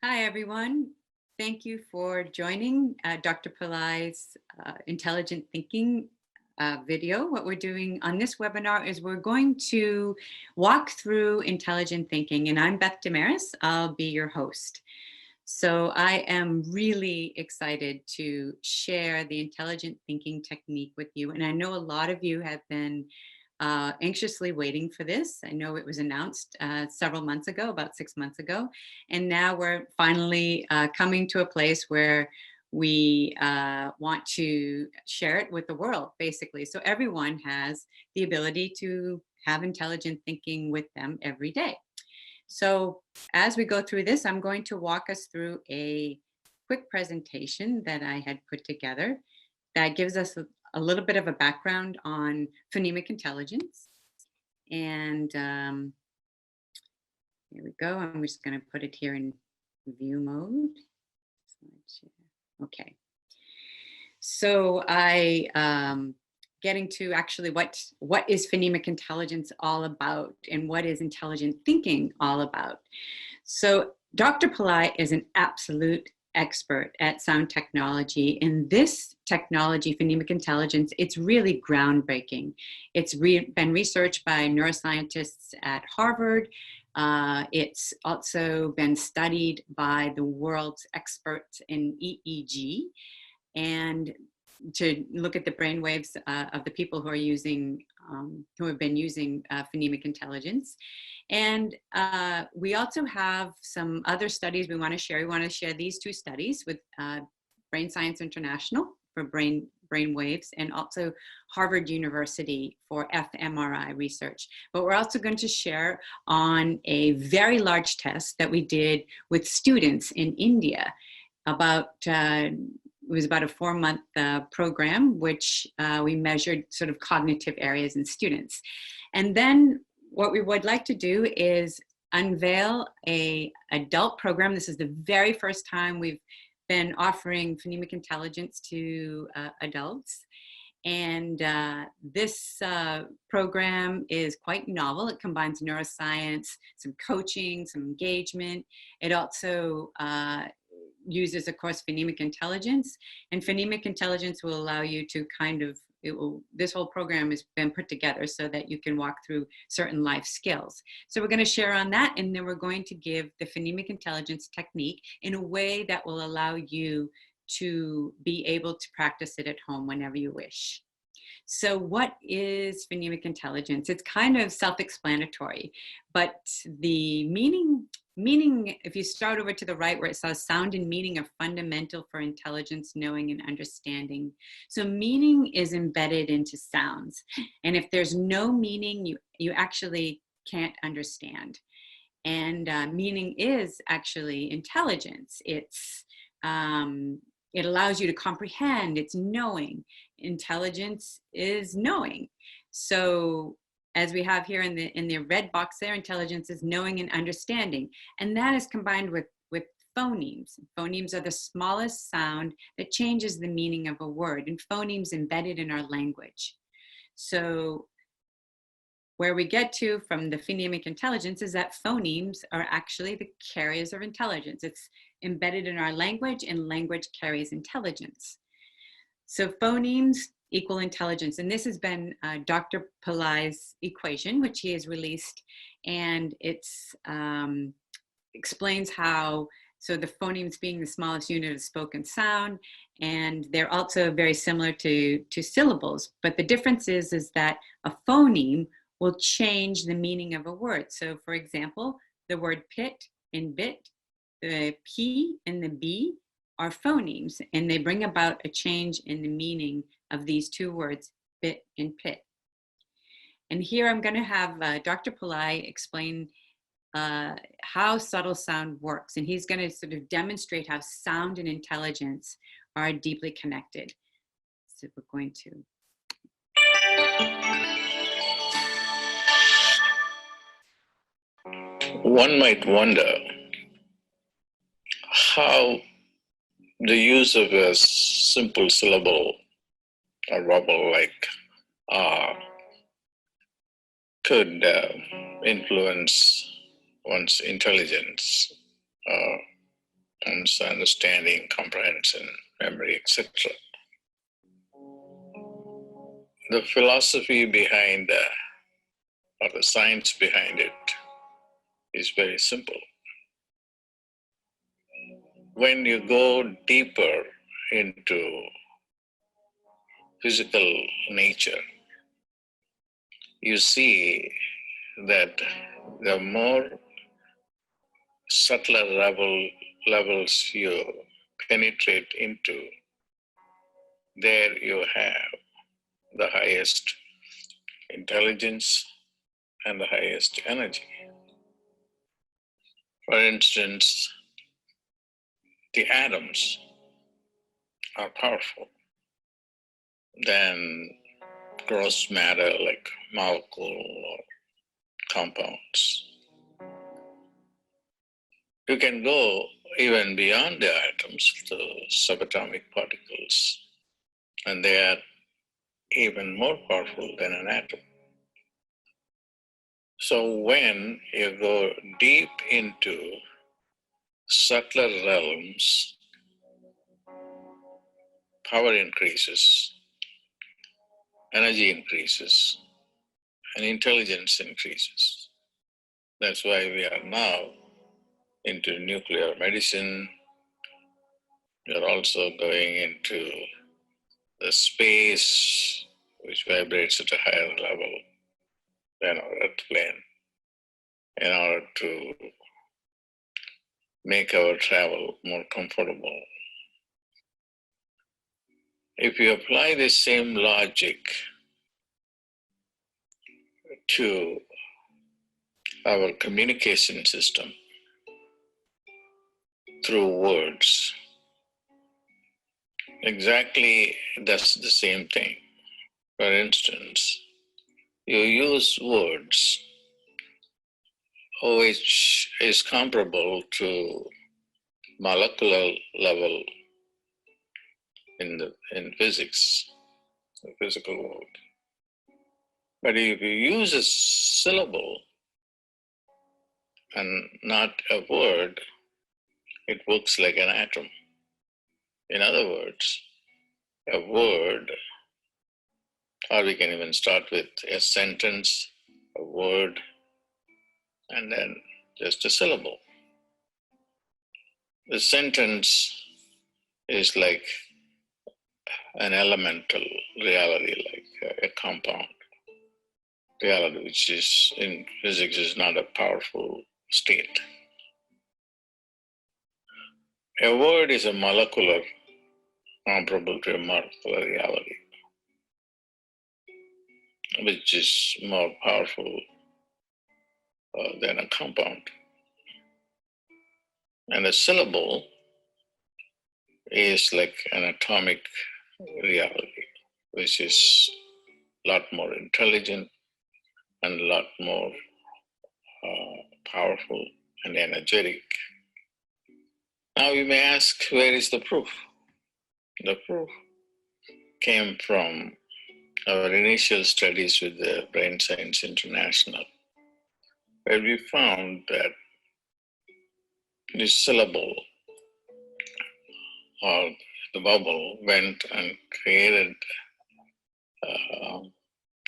Hi, everyone. Thank you for joining Dr. Pillai's Intelligent Thinking video. What we're doing on this webinar is we're going to walk through intelligent thinking, and I'm Beth Damaris. I'll be your host. So I am really excited to share the intelligent thinking technique with you. And I know a lot of you have been anxiously waiting for this. I know it was announced several months ago, about 6 months ago. And now we're finally coming to a place where we want to share it with the world, basically. So everyone has the ability to have intelligent thinking with them every day. So as we go through this, I'm going to walk us through a quick presentation that I had put together that gives us a little bit of a background on phonemic intelligence. And here we go. I'm just going to put it here in view mode. Okay. So getting to actually what is phonemic intelligence all about and what is intelligent thinking all about. So Dr. Pillai is an absolute expert at sound technology, and this technology, phonemic intelligence, it's really groundbreaking. It's been researched by neuroscientists at Harvard. It's also been studied by the world's experts in EEG, and to look at the brain waves of the people who are using, who have been using phonemic intelligence. And we also have some other studies we want to share. We want to share these two studies with Brain Science International for brain waves, and also Harvard University for fMRI research. But we're also going to share on a very large test that we did with students in India about it was about a 4-month program, which we measured sort of cognitive areas in students. And then what we would like to do is unveil an adult program. This is the very first time we've been offering phonemic intelligence to adults. And this program is quite novel. It combines neuroscience, some coaching, some engagement. It also uses, of course, phonemic intelligence, and phonemic intelligence will allow you to this whole program has been put together so that you can walk through certain life skills. So we're going to share on that, and then we're going to give the phonemic intelligence technique in a way that will allow you to be able to practice it at home whenever you wish. So what is phonemic intelligence? It's kind of self-explanatory, but the meaning, if you start over to the right where it says sound and meaning are fundamental for intelligence, knowing, and understanding. So meaning is embedded into sounds. And if there's no meaning, you actually can't understand. And meaning is actually intelligence. It allows you to comprehend, it's knowing. Intelligence is knowing. So as we have here in the red box there, intelligence is knowing and understanding. And that is combined with phonemes. Phonemes are the smallest sound that changes the meaning of a word, and phonemes embedded in our language. So where we get to from the phonemic intelligence is that phonemes are actually the carriers of intelligence. It's embedded in our language, and language carries intelligence. So phonemes equal intelligence. And this has been Dr. Pillai's equation, which he has released, and it explains how, so the phonemes being the smallest unit of spoken sound, and they're also very similar to syllables. But the difference is that a phoneme will change the meaning of a word. So for example, the word pit and bit, the P and the B are phonemes, and they bring about a change in the meaning of these two words, bit and pit. And here I'm going to have Dr. Pillai explain how subtle sound works, and he's going to sort of demonstrate how sound and intelligence are deeply connected. So we're going to. One might wonder how the use of a simple syllable, a vowel like could influence one's intelligence. comes understanding, comprehension, memory, etc. The philosophy behind or the science behind it is very simple. When you go deeper into physical nature, you see that the more subtler levels you penetrate into, there you have the highest intelligence and the highest energy. For instance, the atoms are powerful than gross matter like molecule or compounds. You can go even beyond the atoms to subatomic particles, and they are even more powerful than an atom. So when you go deep into subtler realms, power increases, energy increases, and intelligence increases. That's why we are now into nuclear medicine. We are also going into the space, which vibrates at a higher level than our earth plane, in order to make our travel more comfortable. If you apply the same logic to our communication system through words, exactly that's the same thing. For instance, you use words which is comparable to molecular level in physics, the physical world. But if you use a syllable and not a word, it works like an atom. In other words, a word, or we can even start with a sentence, a word, and then just a syllable. The sentence is like an elemental reality, like a compound reality, which is in physics is not a powerful state. A word is a molecular, comparable to a molecular reality, which is more powerful than a compound. And a syllable is like an atomic reality, which is a lot more intelligent and a lot more powerful and energetic. Now you may ask, where is the proof? The proof came from our initial studies with the Brain Science International, where we found that this syllable or the bubble went and created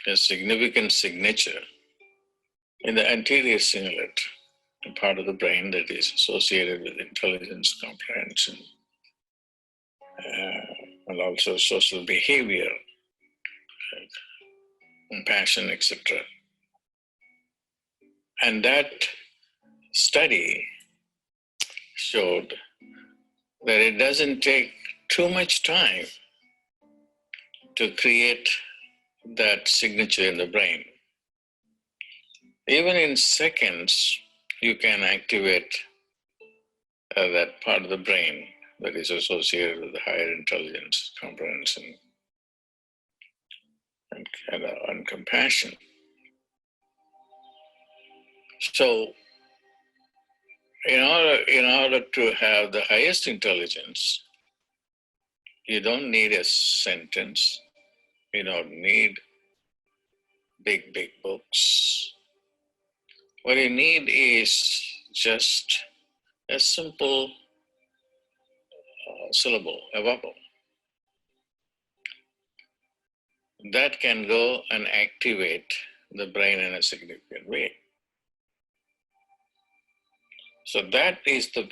a significant signature in the anterior cingulate, a part of the brain that is associated with intelligence, comprehension, and also social behavior, compassion, etc. And that study showed that it doesn't take too much time to create that signature in the brain. Even in seconds, you can activate that part of the brain that is associated with higher intelligence, comprehension, and compassion. So, in order to have the highest intelligence, you don't need a sentence. You don't need big books. What you need is just a simple syllable, a vowel, that can go and activate the brain in a significant way. So that is the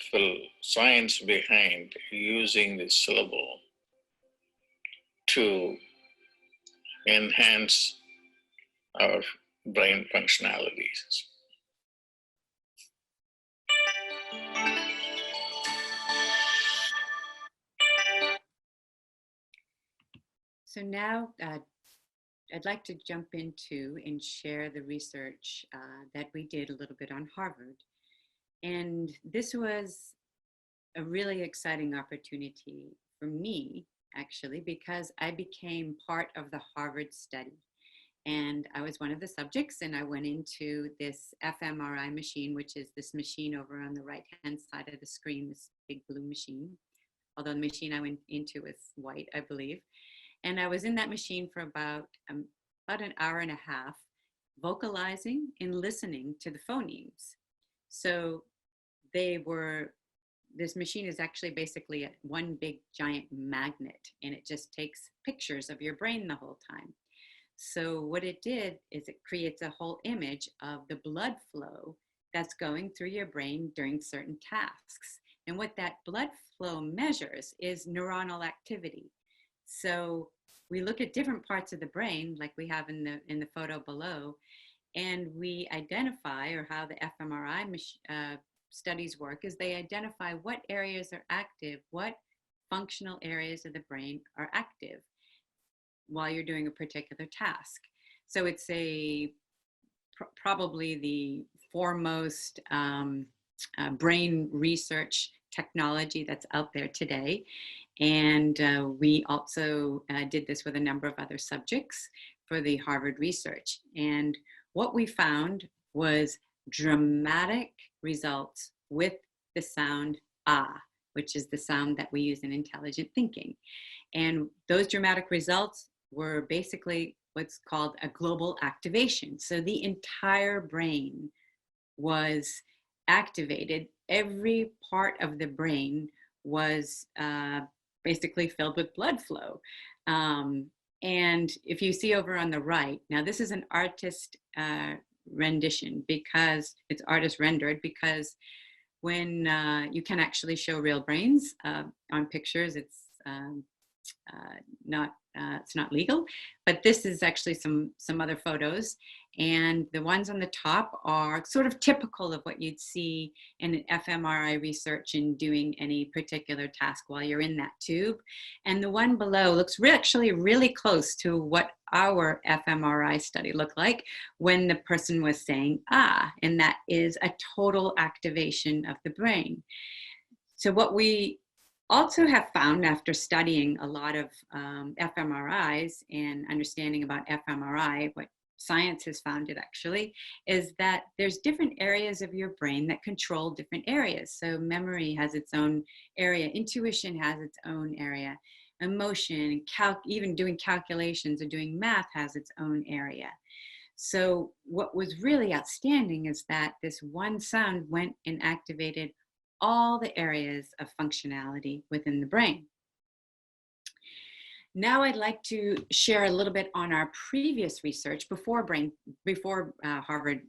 science behind using the syllable to enhance our brain functionalities. So now I'd like to jump into and share the research that we did a little bit on Harvard. And this was a really exciting opportunity for me, actually, because I became part of the Harvard study. And I was one of the subjects, and I went into this fMRI machine, which is this machine over on the right-hand side of the screen, this big blue machine, although the machine I went into was white, I believe. And I was in that machine for about an hour and a half, vocalizing and listening to the phonemes. So this machine is actually basically one big giant magnet, and it just takes pictures of your brain the whole time. So what it did is it creates a whole image of the blood flow that's going through your brain during certain tasks. And what that blood flow measures is neuronal activity. So we look at different parts of the brain, like we have in the photo below, and we identify, or how the fMRI studies work, is they identify what areas are active, what functional areas of the brain are active while you're doing a particular task. So it's probably the foremost brain research technology that's out there today. And we also did this with a number of other subjects for the Harvard research. And what we found was dramatic results with the sound ah, which is the sound that we use in intelligent thinking. And those dramatic results were basically what's called a global activation. So the entire brain was activated. Every part of the brain was basically filled with blood flow. And if you see over on the right, now this is an artist rendition, because it's artist rendered, because when you can actually show real brains on pictures, it's not legal, but this is actually some other photos, and the ones on the top are sort of typical of what you'd see in an fMRI research in doing any particular task while you're in that tube. And the one below looks actually really close to what our fMRI study looked like when the person was saying ah, and that is a total activation of the brain. So what we also have found, after studying a lot of fMRIs and understanding about fMRI, what science has found it actually, is that there's different areas of your brain that control different areas. So memory has its own area, intuition has its own area, emotion, even doing calculations or doing math has its own area. So what was really outstanding is that this one sound went and activated all the areas of functionality within the brain. Now I'd like to share a little bit on our previous research before Harvard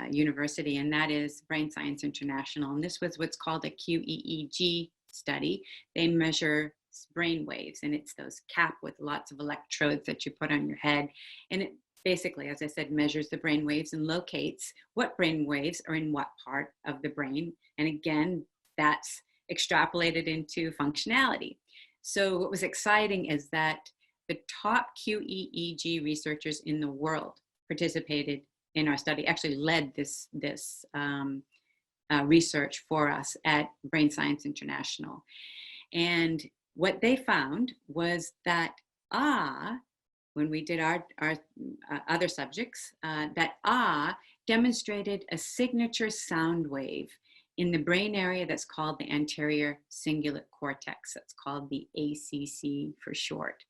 University, and that is Brain Science International. And this was what's called a QEEG study. They measure brain waves, and it's those cap with lots of electrodes that you put on your head. And it basically, as I said, measures the brain waves and locates what brain waves are in what part of the brain. And again, that's extrapolated into functionality. So what was exciting is that the top QEEG researchers in the world participated in our study, actually led this research for us at Brain Science International. And what they found was that when we did our other subjects, that demonstrated a signature sound wave in the brain area that's called the anterior cingulate cortex. That's called the ACC for short.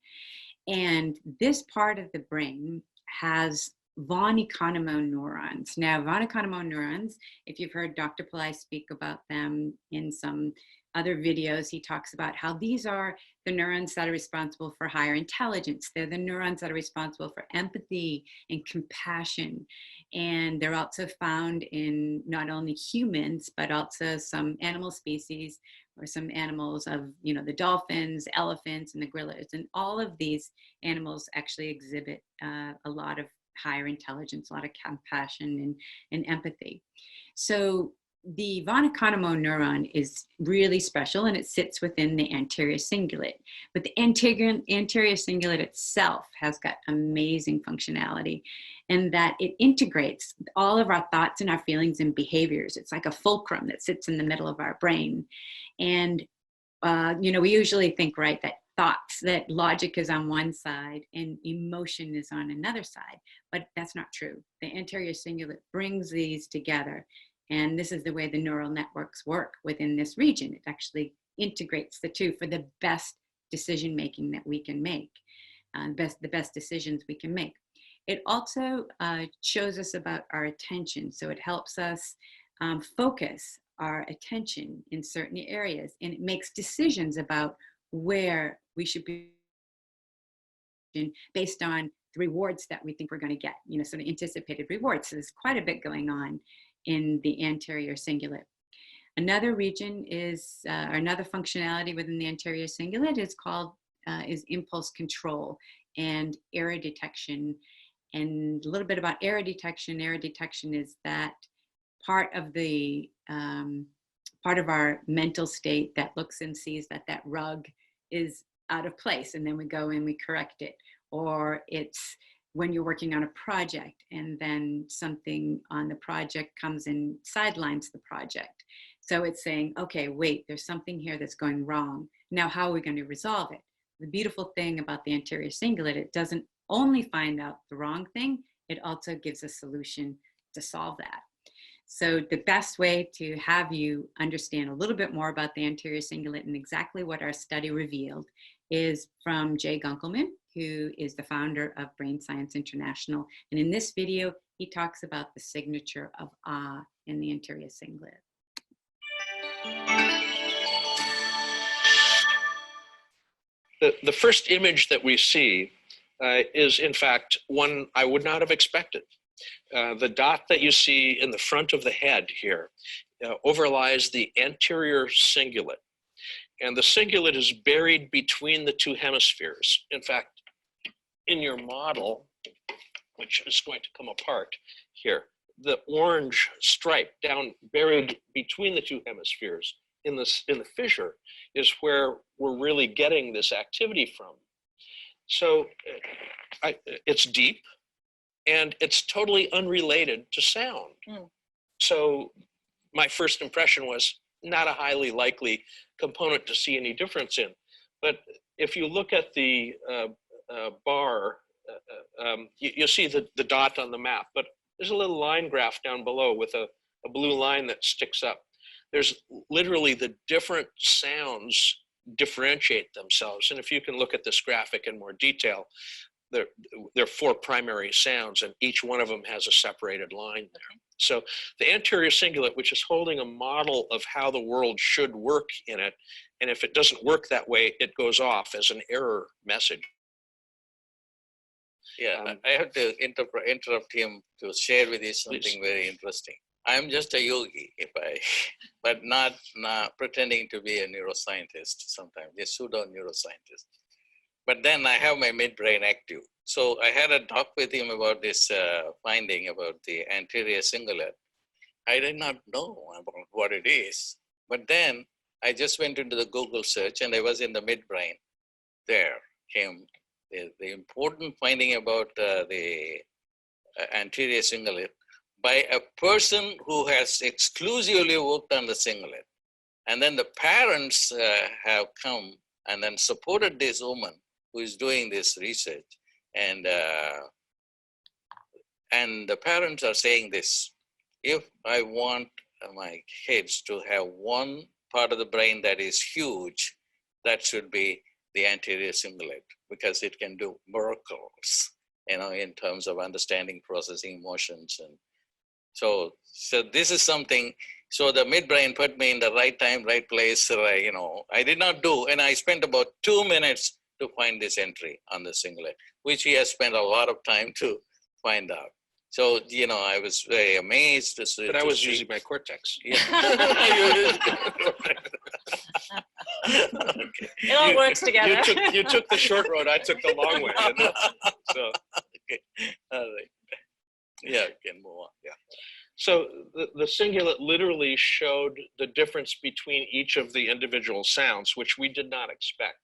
And this part of the brain has von Economou neurons. Now, von Economou neurons, if you've heard Dr. Pillai speak about them in some other videos, he talks about how these are the neurons that are responsible for higher intelligence. They're the neurons that are responsible for empathy and compassion. And they're also found in not only humans, but also some animal species, or some animals of, the dolphins, elephants, and the gorillas. And all of these animals actually exhibit a lot of higher intelligence, a lot of compassion and empathy. So the von Economo neuron is really special, and it sits within the anterior cingulate. But the anterior cingulate itself has got amazing functionality, in that it integrates all of our thoughts and our feelings and behaviors. It's like a fulcrum that sits in the middle of our brain. And, we usually think, right, that logic is on one side and emotion is on another side, but that's not true. The anterior cingulate brings these together. And this is the way the neural networks work within this region. It actually integrates the two for the best decision-making that we can make, the best decisions we can make. It also shows us about our attention. So it helps us focus our attention in certain areas, and it makes decisions about where we should be based on the rewards that we think we're going to get, sort of anticipated rewards. So there's quite a bit going on in the anterior cingulate. Another region is, or another functionality within the anterior cingulate is impulse control and error detection. And a little bit about error detection. Error detection is that part of our mental state that looks and sees that rug is out of place, and then we go and we correct it. Or it's when you're working on a project and then something on the project comes and sidelines the project. So it's saying, okay, wait, there's something here that's going wrong. Now, how are we going to resolve it? The beautiful thing about the anterior cingulate, it doesn't only find out the wrong thing, it also gives a solution to solve that. So the best way to have you understand a little bit more about the anterior cingulate and exactly what our study revealed is from Jay Gunkelman, who is the founder of Brain Science International. And in this video, he talks about the signature of ah in the anterior cingulate. The first image that we see is, in fact, one I would not have expected. The dot that you see in the front of the head here overlies the anterior cingulate. And the cingulate is buried between the two hemispheres. In fact, in your model, which is going to come apart here, the orange stripe down buried between the two hemispheres in the fissure is where we're really getting this activity from. So it's deep, and it's totally unrelated to sound. So my first impression was not a highly likely component to see any difference in. But if you look at the bar, you'll see the dot on the map, but there's a little line graph down below with a blue line that sticks up. There's literally the different sounds differentiate themselves. And if you can look at this graphic in more detail, there are 4 primary sounds, and each one of them has a separated line there. So the anterior cingulate, which is holding a model of how the world should work in it, and if it doesn't work that way, it goes off as an error message. Yeah, I have to interrupt him to share with you something very interesting. I'm just a yogi, but not pretending to be a neuroscientist sometimes, a pseudo neuroscientist. But then I have my midbrain active. So I had a talk with him about this finding about the anterior cingulate. I did not know about what it is. But then I just went into the Google search and I was in the midbrain. There came the important finding about the anterior cingulate by a person who has exclusively worked on the cingulate. And then the parents have come and then supported this woman who is doing this research. And the parents are saying this: if I want my kids to have one part of the brain that is huge, that should be the anterior cingulate, because it can do miracles, in terms of understanding, processing emotions. And so this is something. So the midbrain put me in the right time, right place. You know, I did not do, and I spent about 2 minutes to find this entry on the singlet, which he has spent a lot of time to find out. So, you know, I was very amazed to see. But I was using my cortex. Yeah. Okay. It all works together. You took the short road, I took the long way. So, Okay. All right. Yeah, we can move on. Yeah. so the singlet literally showed the difference between each of the individual sounds, which we did not expect.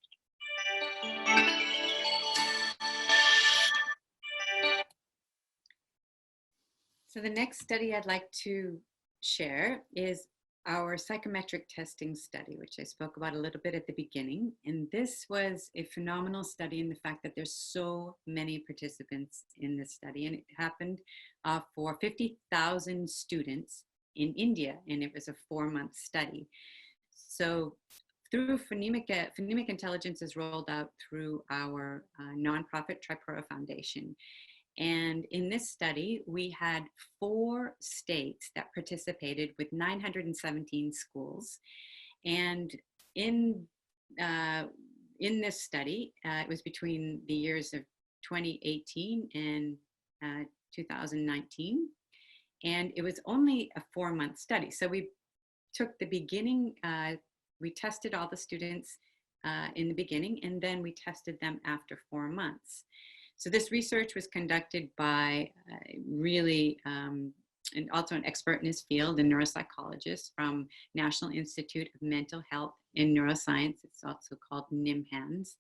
So the next study I'd like to share is our psychometric testing study, which I spoke about a little bit at the beginning. And this was a phenomenal study in the fact that there's so many participants in this study. And it happened for 50,000 students in India, and it was a 4-month study. So through Phonemic Intelligence is rolled out through our nonprofit Tripura Foundation. And in this study, we had 4 states that participated with 917 schools. And in this study, it was between the years of 2018 and 2019. And it was only a 4-month study. So we took the beginning, we tested all the students in the beginning, and then we tested them after 4 months. So this research was conducted by really, and also an expert in his field, a neuropsychologist from National Institute of Mental Health and Neuroscience. It's also called NIMHANS.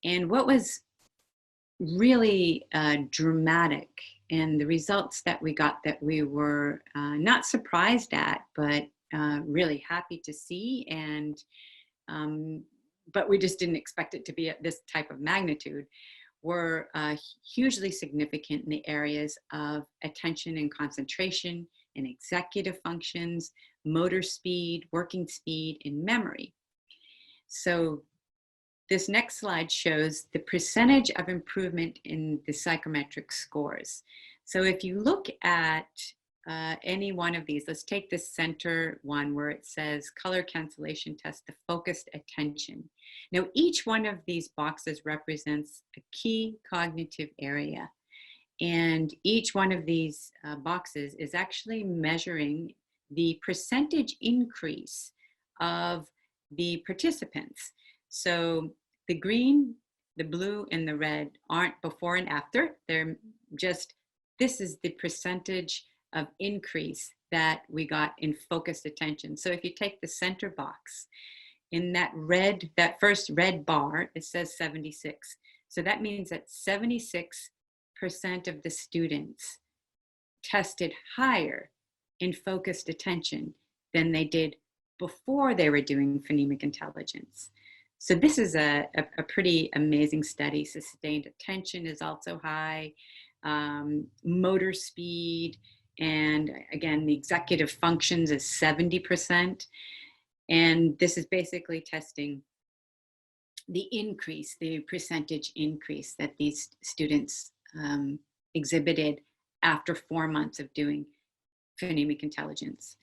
And what was really dramatic, and the results that we got that we were not surprised at, but really happy to see, and but we just didn't expect it to be at this type of magnitude, were hugely significant in the areas of attention and concentration, and executive functions, motor speed, working speed, and memory. So this next slide shows the percentage of improvement in the psychometric scores. So if you look at any one of these, let's take the center one where it says color cancellation test, the focused attention. Now, each one of these boxes represents a key cognitive area. And each one of these boxes is actually measuring the percentage increase of the participants. So the green, the blue, and the red aren't before and after. They're just, this is the percentage of increase that we got in focused attention. So if you take the center box, in that red, that first red bar, it says 76. So that means that 76% of the students tested higher in focused attention than they did before they were doing phonemic intelligence. So this is a pretty amazing study. Sustained attention is also high, motor speed, and again, the executive functions is 70%. And this is basically testing the increase, the percentage increase that these students exhibited after 4 months of doing phonemic intelligence.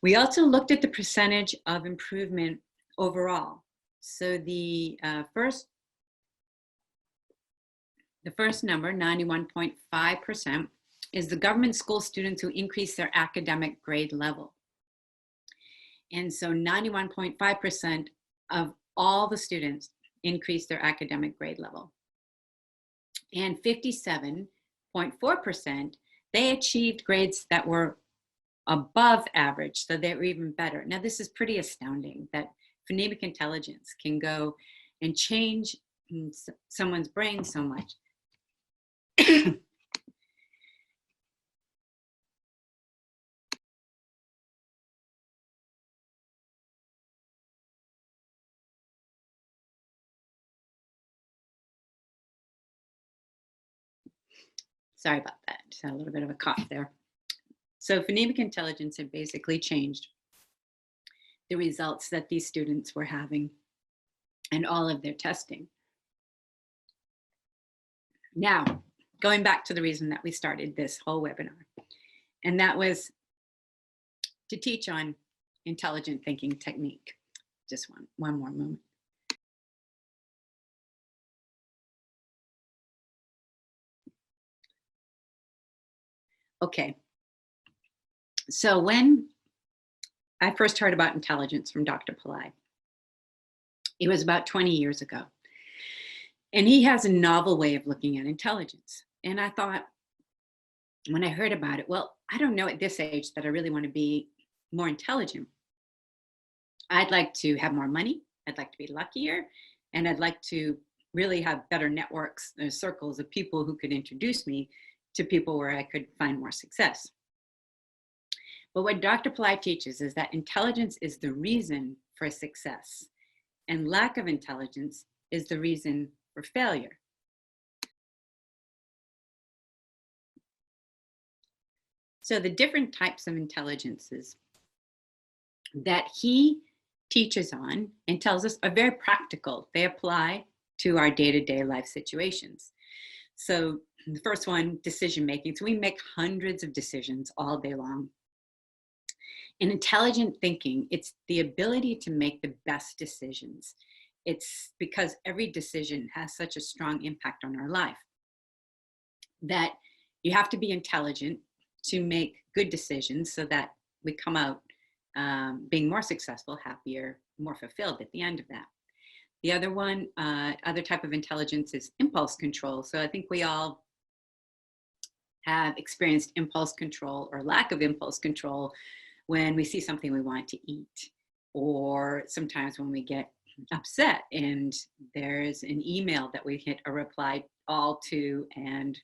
We also looked at the percentage of improvement overall. So the first number, 91.5%, is the government school students who increase their academic grade level. And so 91.5% of all the students increased their academic grade level. And 57.4%, they achieved grades that were above average, so they were even better. Now, this is pretty astounding that phonemic intelligence can go and change someone's brain so much. Sorry about that, just had a little bit of a cough there. So phonemic intelligence had basically changed the results that these students were having and all of their testing. Now, going back to the reason that we started this whole webinar, and that was to teach on intelligent thinking technique. Just one more moment. Okay. So when I first heard about intelligence from Dr. Pillai, it was about 20 years ago. And he has a novel way of looking at intelligence. And I thought, when I heard about it, well, I don't know at this age that I really want to be more intelligent. I'd like to have more money. I'd like to be luckier. And I'd like to really have better networks and circles of people who could introduce me to people where I could find more success. But what Dr. Pillai teaches is that intelligence is the reason for success, and lack of intelligence is the reason for failure. So the different types of intelligences that he teaches on and tells us are very practical. They apply to our day-to-day life situations. So the first one, decision making. So we make hundreds of decisions all day long. In intelligent thinking, it's the ability to make the best decisions. It's because every decision has such a strong impact on our life that you have to be intelligent to make good decisions so that we come out being more successful, happier, more fulfilled at the end of that. The other one, other type of intelligence is impulse control. So I think we all have experienced impulse control or lack of impulse control when we see something we want to eat, or sometimes when we get upset and there's an email that we hit a reply all to and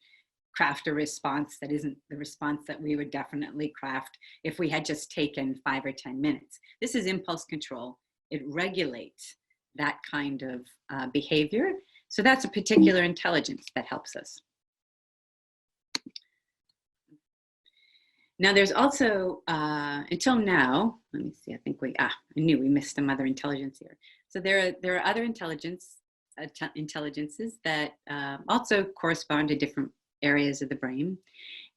craft a response that isn't the response that we would definitely craft if we had just taken 5 or 10 minutes. This is impulse control. It regulates that kind of behavior. So that's a particular intelligence that helps us. Now there's also, until now, let me see, I think I knew we missed some other intelligence here. So there are other intelligences that also correspond to different areas of the brain.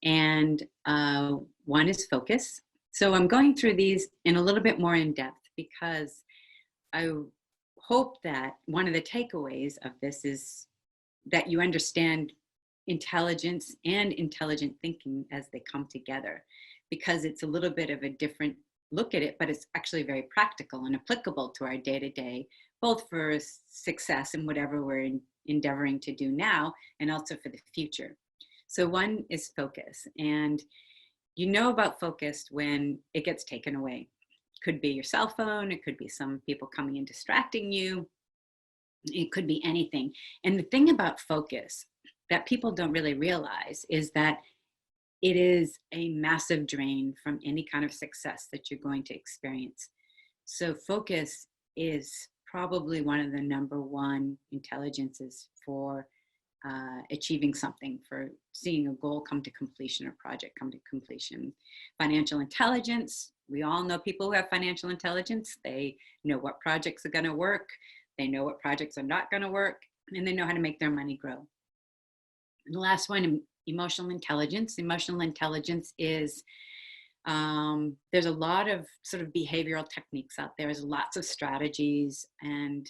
And one is focus. So I'm going through these in a little bit more in depth because I hope that one of the takeaways of this is that you understand intelligence and intelligent thinking as they come together, because it's a little bit of a different look at it, but it's actually very practical and applicable to our day-to-day, both for success in whatever we're endeavoring to do now and also for the future. So one is focus, and you know about focus when it gets taken away. It could be your cell phone, it could be some people coming and distracting you, it could be anything. And the thing about focus that people don't really realize is that it is a massive drain from any kind of success that you're going to experience. So focus is probably one of the #1 intelligences for achieving something, for seeing a goal come to completion or project come to completion. Financial intelligence, we all know people who have financial intelligence. They know what projects are going to work, they know what projects are not going to work, and they know how to make their money grow. And the last one, emotional intelligence. Emotional intelligence is, there's a lot of sort of behavioral techniques out there. There's lots of strategies, and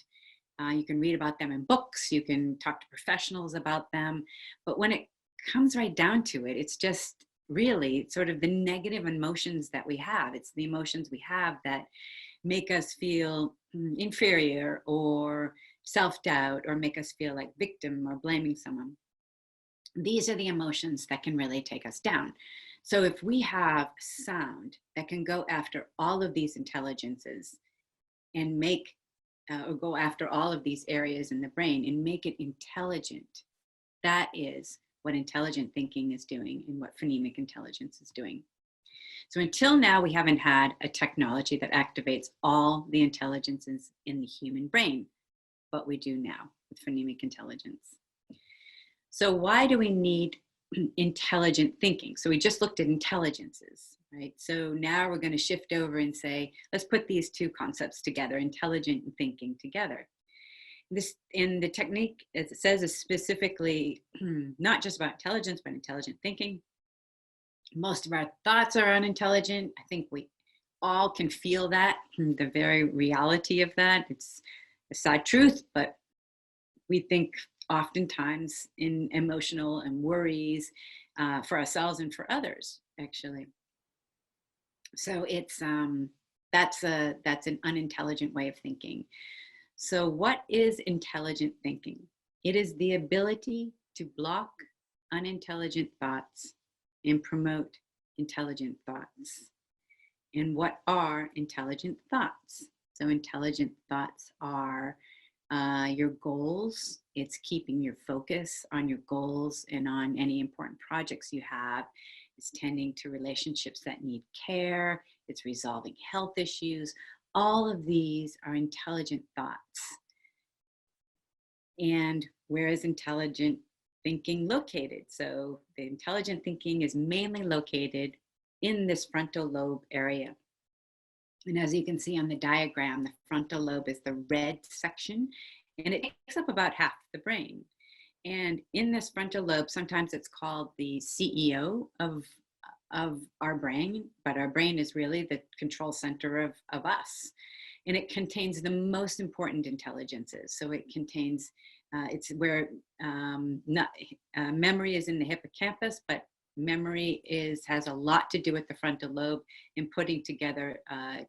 you can read about them in books, you can talk to professionals about them. But when it comes right down to it, it's just really sort of the negative emotions that we have. It's the emotions we have that make us feel inferior or self-doubt, or make us feel like victim or blaming someone. These are the emotions that can really take us down. So if we have sound that can go after all of these intelligences and make, or go after all of these areas in the brain and make it intelligent, that is what intelligent thinking is doing and what phonemic intelligence is doing. So until now, we haven't had a technology that activates all the intelligences in the human brain, but we do now with phonemic intelligence. So why do we need intelligent thinking? So we just looked at intelligences, right? So now we're going to shift over and say, let's put these two concepts together, intelligent and thinking together. This, in the technique, as it says, is specifically not just about intelligence, but intelligent thinking. Most of our thoughts are unintelligent. I think we all can feel that, the very reality of that. It's a sad truth, but we think oftentimes in emotional and worries for ourselves and for others, actually. So it's that's an unintelligent way of thinking. So what is intelligent thinking? It is the ability to block unintelligent thoughts and promote intelligent thoughts. And what are intelligent thoughts? So intelligent thoughts are your goals. It's keeping your focus on your goals and on any important projects you have. It's tending to relationships that need care. It's resolving health issues. All of these are intelligent thoughts. And where is intelligent thinking located? So the intelligent thinking is mainly located in this frontal lobe area. And as you can see on the diagram, the frontal lobe is the red section, and it takes up about half the brain. And in this frontal lobe, sometimes it's called the CEO of our brain, but our brain is really the control center of us. And it contains the most important intelligences. So it contains, it's where memory is in the hippocampus, but memory has a lot to do with the frontal lobe in putting together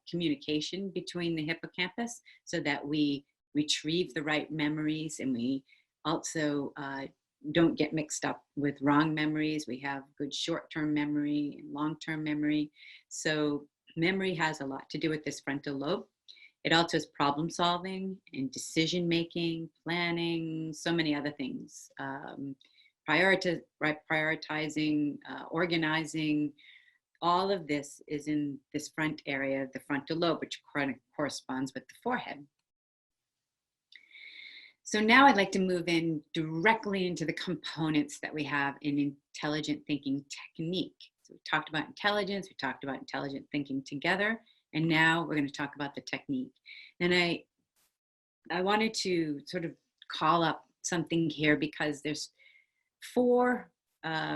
communication between the hippocampus so that we retrieve the right memories, and we also don't get mixed up with wrong memories. We have good short-term memory and long-term memory. So memory has a lot to do with this frontal lobe. It also is problem solving and decision making, planning, so many other things. Prioritizing, organizing, all of this is in this front area of the frontal lobe, which corresponds with the forehead. So now I'd like to move in directly into the components that we have in intelligent thinking technique. So we talked about intelligence, we talked about intelligent thinking together, and now we're going to talk about the technique. And I wanted to sort of call up something here because there's 4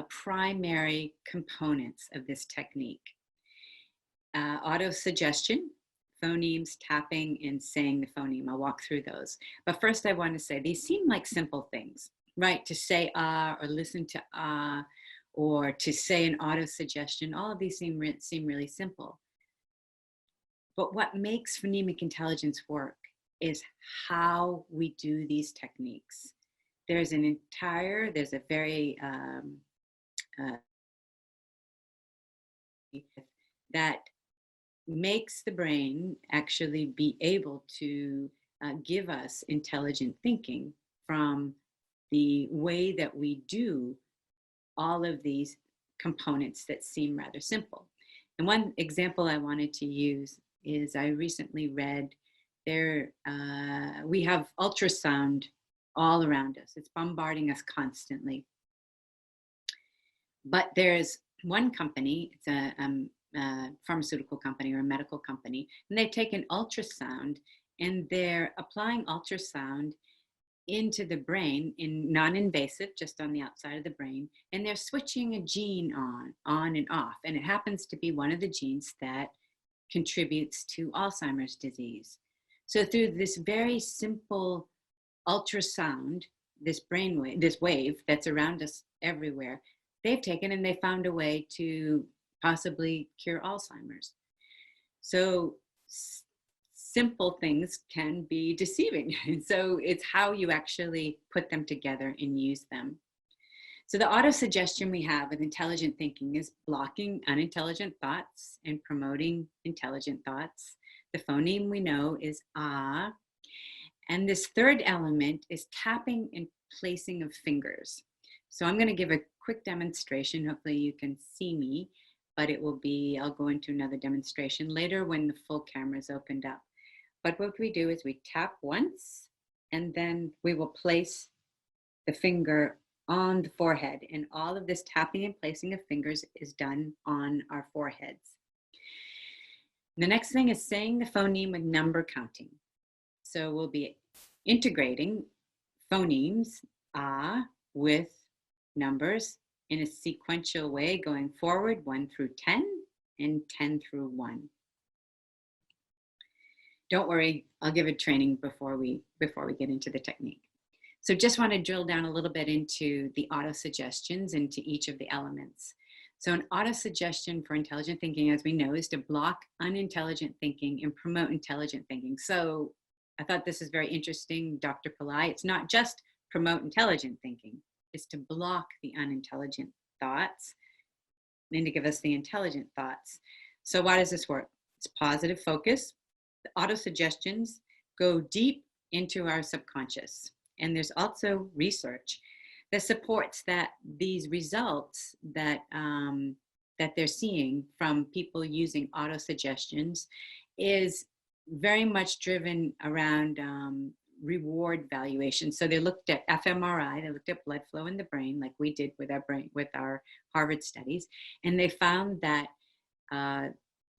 primary components of this technique. Auto-suggestion, phonemes, tapping, and saying the phoneme. I'll walk through those. But first I want to say these seem like simple things, right? To say ah or listen to ah, or to say an auto-suggestion, all of these seem really simple. But what makes phonemic intelligence work is how we do these techniques. There's a very that makes the brain actually be able to give us intelligent thinking from the way that we do all of these components that seem rather simple. And one example I wanted to use is I recently read we have ultrasound all around us. It's bombarding us constantly. But there's one company, it's a pharmaceutical company or a medical company, and they've taken ultrasound and they're applying ultrasound into the brain in non-invasive, just on the outside of the brain, and they're switching a gene on and off. And it happens to be one of the genes that contributes to Alzheimer's disease. So through this very simple ultrasound, this brainwave, this wave that's around us everywhere, they've taken and they found a way to possibly cure Alzheimer's. So simple things can be deceiving. And so it's how you actually put them together and use them. So the auto-suggestion we have with intelligent thinking is blocking unintelligent thoughts and promoting intelligent thoughts. The phoneme we know is ah. And this third element is tapping and placing of fingers. So I'm going to give a quick demonstration. Hopefully you can see me, but I'll go into another demonstration later when the full camera is opened up. But what we do is we tap once, and then we will place the finger on the forehead. And all of this tapping and placing of fingers is done on our foreheads. The next thing is saying the phoneme with number counting. So we'll be integrating phonemes, ah, with numbers in a sequential way, going forward 1 through 10 and 10 through 1. Don't worry, I'll give a training before we get into the technique. So just want to drill down a little bit into the auto-suggestions into each of the elements. So an auto-suggestion for intelligent thinking, as we know, is to block unintelligent thinking and promote intelligent thinking. So I thought this is very interesting, Dr. Pillai. It's not just promote intelligent thinking, it's to block the unintelligent thoughts and to give us the intelligent thoughts. So why does this work? It's positive focus. The auto-suggestions go deep into our subconscious. And there's also research that supports that these results that, that they're seeing from people using auto-suggestions is very much driven around reward valuation. So they looked at fMRI, they looked at blood flow in the brain, like we did with our brain, with our Harvard studies, and they found that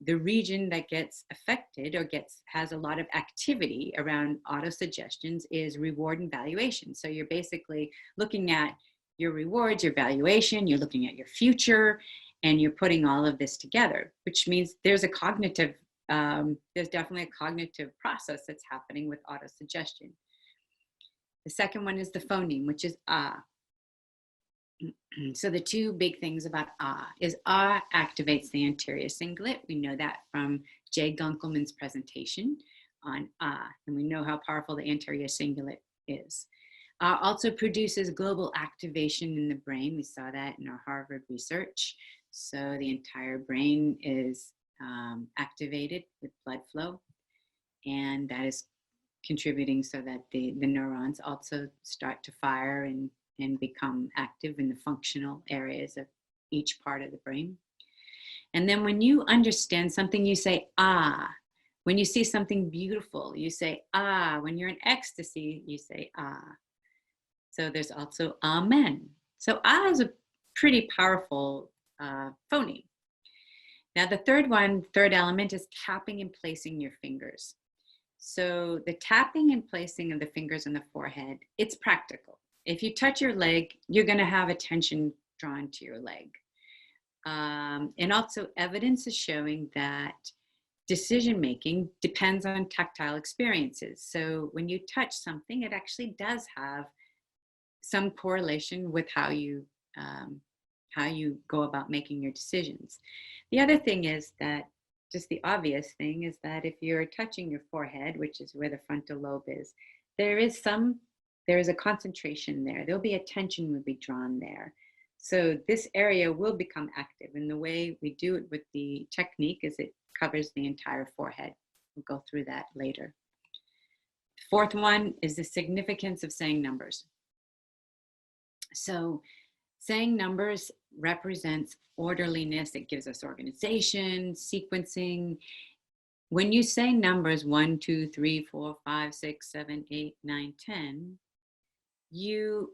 the region that gets affected or has a lot of activity around auto-suggestions is reward and valuation. So you're basically looking at your rewards, your valuation, you're looking at your future, and you're putting all of this together, which means there's a cognitive, there's definitely a cognitive process that's happening with auto-suggestion. The second one is the phoneme, which is ah. So the two big things about ah is ah activates the anterior cingulate. We know that from Jay Gunkelman's presentation on ah, and we know how powerful the anterior cingulate is. Ah also produces global activation in the brain. We saw that in our Harvard research. So the entire brain is activated with blood flow, and that is contributing so that the neurons also start to fire and become active in the functional areas of each part of the brain. And then when you understand something, you say, ah. When you see something beautiful, you say, ah. When you're in ecstasy, you say, ah. So there's also amen. So ah is a pretty powerful phoneme. Now the third element is tapping and placing your fingers. So the tapping and placing of the fingers on the forehead, it's practical. If you touch your leg, you're going to have attention drawn to your leg. And also evidence is showing that decision-making depends on tactile experiences. So when you touch something, it actually does have some correlation with how you go about making your decisions. The other thing is that, just the obvious thing is that if you're touching your forehead, which is where the frontal lobe is, there is a concentration there. There'll be attention will be drawn there. So this area will become active. And the way we do it with the technique is it covers the entire forehead. We'll go through that later. The fourth one is the significance of saying numbers. So saying numbers represents orderliness. It gives us organization, sequencing. When you say numbers 1, 2, 3, 4, 5, 6, 7, 8, 9, 10, you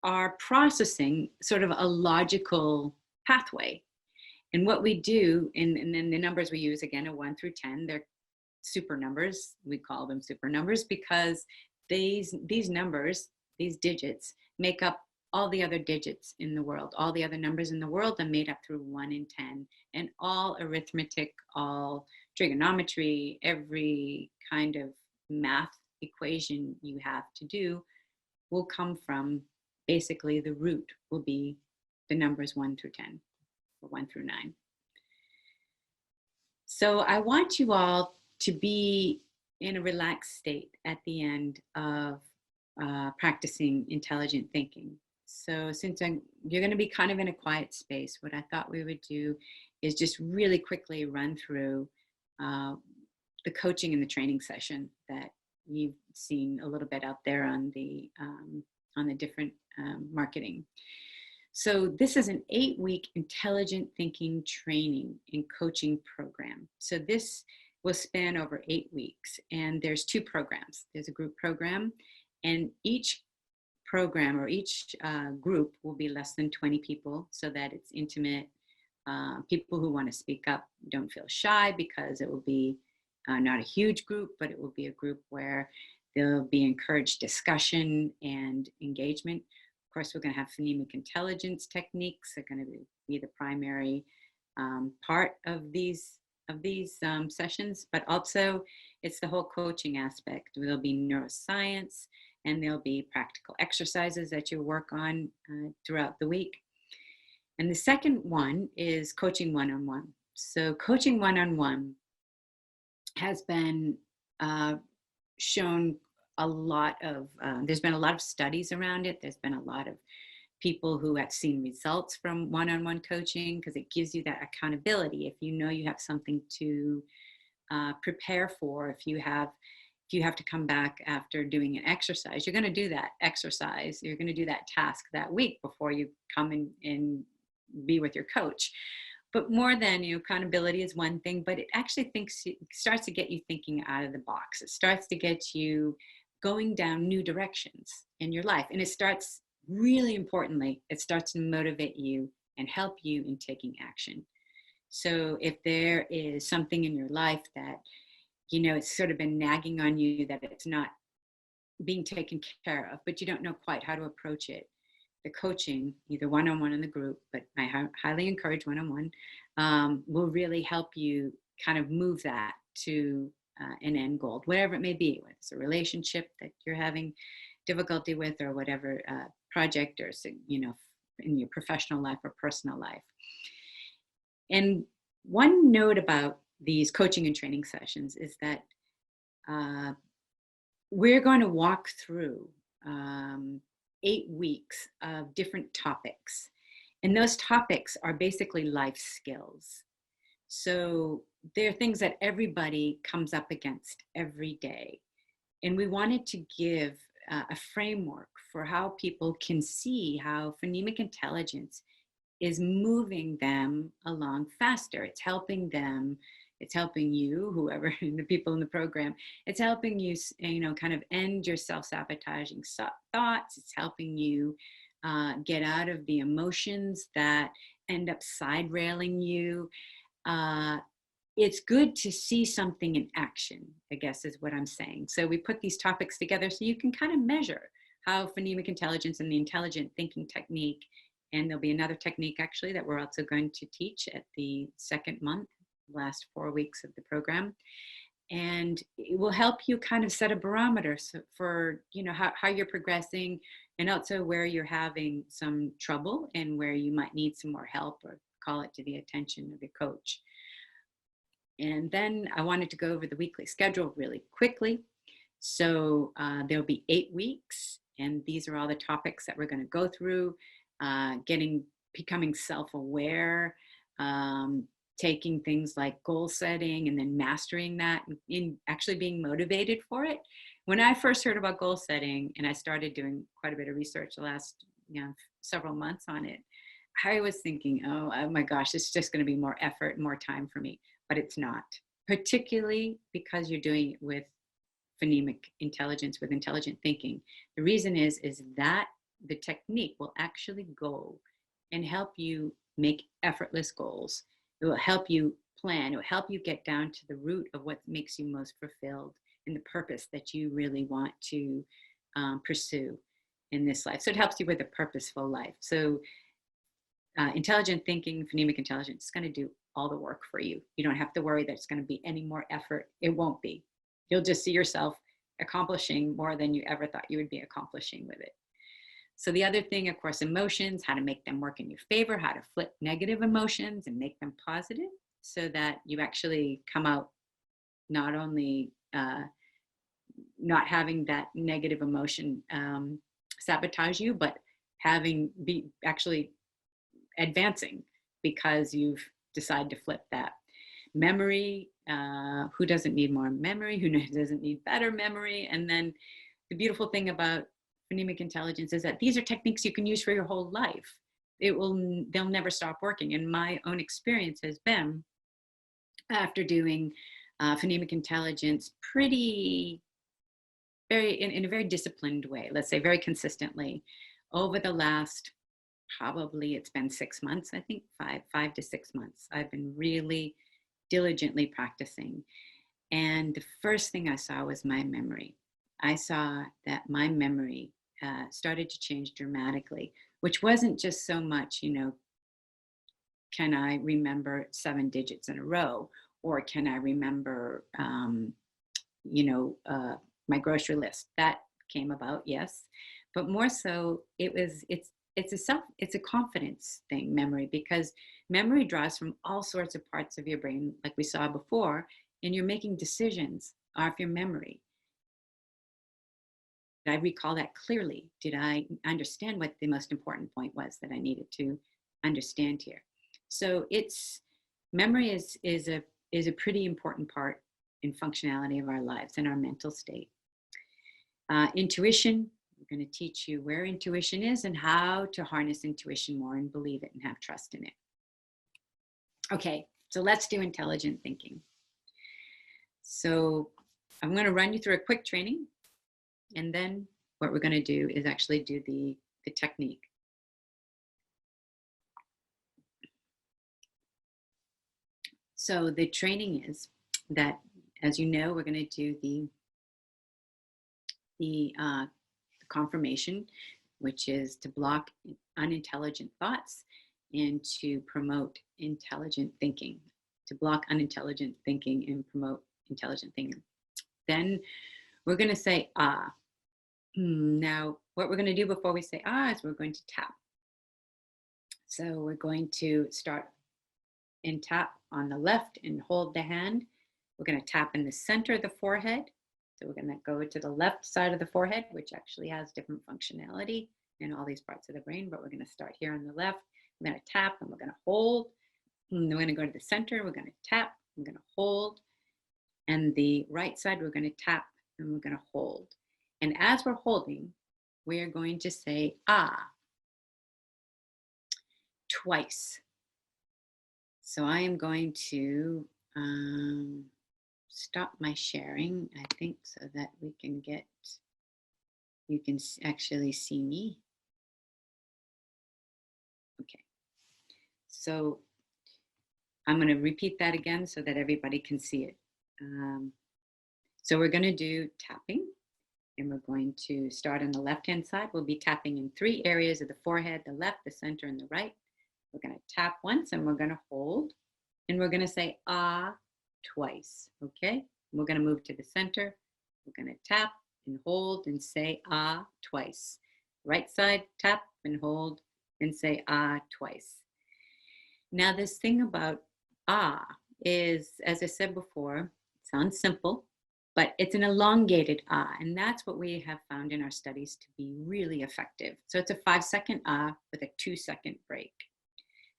are processing sort of a logical pathway. And what we do, and then the numbers we use again are 1 through 10, they're super numbers. We call them super numbers because these numbers, these digits, make up all the other digits in the world. All the other numbers in the world are made up through 1 and 10, and all arithmetic, all trigonometry, every kind of math equation you have to do will come from basically the root will be the numbers 1 through 10 or 1 through 9. So I want you all to be in a relaxed state at the end of practicing intelligent thinking. So since you're going to be kind of in a quiet space, what I thought we would do is just really quickly run through the coaching and the training session that you've seen a little bit out there on the different marketing. So this is an 8-week intelligent thinking training and coaching program. So this will span over 8 weeks, and there's 2 programs. There's a group program, and each program or each group will be less than 20 people so that it's intimate. People who want to speak up don't feel shy because it will be not a huge group, but it will be a group where there'll be encouraged discussion and engagement. Of course, we're going to have phonemic intelligence techniques are going to be the primary part of these sessions, but also it's the whole coaching aspect. There'll be neuroscience, and there'll be practical exercises that you work on throughout the week. And the second one is coaching one-on-one. So coaching one-on-one has been shown a lot of, there's been a lot of studies around it. There's been a lot of people who have seen results from one-on-one coaching, because it gives you that accountability. If you know you have something to prepare for, if you have to come back after doing an exercise, you're going to do that exercise, you're going to do that task that week before you come in and be with your coach. But more than, accountability is one thing, but it actually starts to get you thinking out of the box. It starts to get you going down new directions in your life. And it starts, really importantly, it starts to motivate you and help you in taking action. So if there is something in your life that, it's sort of been nagging on you, that it's not being taken care of, but you don't know quite how to approach it, the coaching, either one-on-one in the group, but I highly encourage one-on-one, will really help you kind of move that to an end goal, whatever it may be, whether it's a relationship that you're having difficulty with, or whatever project, or, in your professional life or personal life. And one note about these coaching and training sessions is that we're going to walk through 8 weeks of different topics. And those topics are basically life skills. So they're things that everybody comes up against every day. And we wanted to give a framework for how people can see how phonemic intelligence is moving them along faster. It's helping them, it's helping you, whoever, the people in the program, it's helping you, kind of end your self-sabotaging thoughts. It's helping you get out of the emotions that end up side railing you. It's good to see something in action, I guess is what I'm saying. So we put these topics together so you can kind of measure how phonemic intelligence and the intelligent thinking technique, and there'll be another technique actually that we're also going to teach at the second month, last 4 weeks of the program. And it will help you kind of set a barometer for, how you're progressing, and also where you're having some trouble and where you might need some more help, or call it to the attention of your coach. And then I wanted to go over the weekly schedule really quickly. So there'll be 8 weeks, and these are all the topics that we're going to go through. Becoming self-aware, taking things like goal setting, and then mastering that, in actually being motivated for it. When I first heard about goal setting, and I started doing quite a bit of research the last several months on it, I was thinking, oh my gosh, it's just going to be more effort and more time for me. But it's not, particularly because you're doing it with phonemic intelligence, with intelligent thinking. The reason is that the technique will actually go and help you make effortless goals. It will help you plan. It will help you get down to the root of what makes you most fulfilled and the purpose that you really want to pursue in this life. So it helps you with a purposeful life. So intelligent thinking, phonemic intelligence is going to do all the work for you. You don't have to worry that it's going to be any more effort. It won't be. You'll just see yourself accomplishing more than you ever thought you would be accomplishing with it. So the other thing, of course, emotions, how to make them work in your favor, how to flip negative emotions and make them positive, so that you actually come out not only not having that negative emotion sabotage you, but be actually advancing because you've decided to flip that. Memory, who doesn't need more memory? Who doesn't need better memory? And then the beautiful thing about phonemic intelligence is that these are techniques you can use for your whole life. They'll never stop working. And my own experience has been, after doing phonemic intelligence in a very disciplined way, let's say very consistently, over the last, probably it's been 6 months, I think 5 to 6 months, I've been really diligently practicing. And the first thing I saw was my memory. I saw that my memory started to change dramatically, which wasn't just so much, can I remember 7 digits in a row, or can I remember my grocery list. That came about, yes, but more so, it's a confidence thing, memory, because memory draws from all sorts of parts of your brain, like we saw before, and you're making decisions off your memory. Did I recall that clearly? Did I understand what the most important point was that I needed to understand here? So memory is a pretty important part in functionality of our lives and our mental state. Intuition, we're going to teach you where intuition is and how to harness intuition more and believe it and have trust in it. Okay, so let's do intelligent thinking. So I'm going to run you through a quick training, and then what we're going to do is actually do the technique. So the training is that, as you know, we're going to do the confirmation, which is to block unintelligent thoughts and to promote intelligent thinking, to block unintelligent thinking and promote intelligent thinking. Then we're going to say ah. Now, what we're going to do before we say ah is we're going to tap. So we're going to start and tap on the left and hold the hand. We're going to tap in the center of the forehead. So we're going to go to the left side of the forehead, which actually has different functionality in all these parts of the brain, but we're going to start here on the left. We're going to tap and we're going to hold. And we're going to go to the center. We're going to tap. We're going to hold. And the right side, we're going to tap and we're going to hold. And as we're holding, we are going to say ah twice. So I am going to stop my sharing, I think, so that you can actually see me. Okay, so I'm going to repeat that again so that everybody can see it. So we're going to do tapping, and we're going to start on the left-hand side. We'll be tapping in 3 areas of the forehead: the left, the center, and the right. We're going to tap once, and we're going to hold, and we're going to say ah twice, okay? We're going to move to the center. We're going to tap and hold and say ah twice. Right side, tap and hold and say ah twice. Now, this thing about ah is, as I said before, it sounds simple, but it's an elongated ah, and that's what we have found in our studies to be really effective. So it's a 5-second ah with a 2-second break.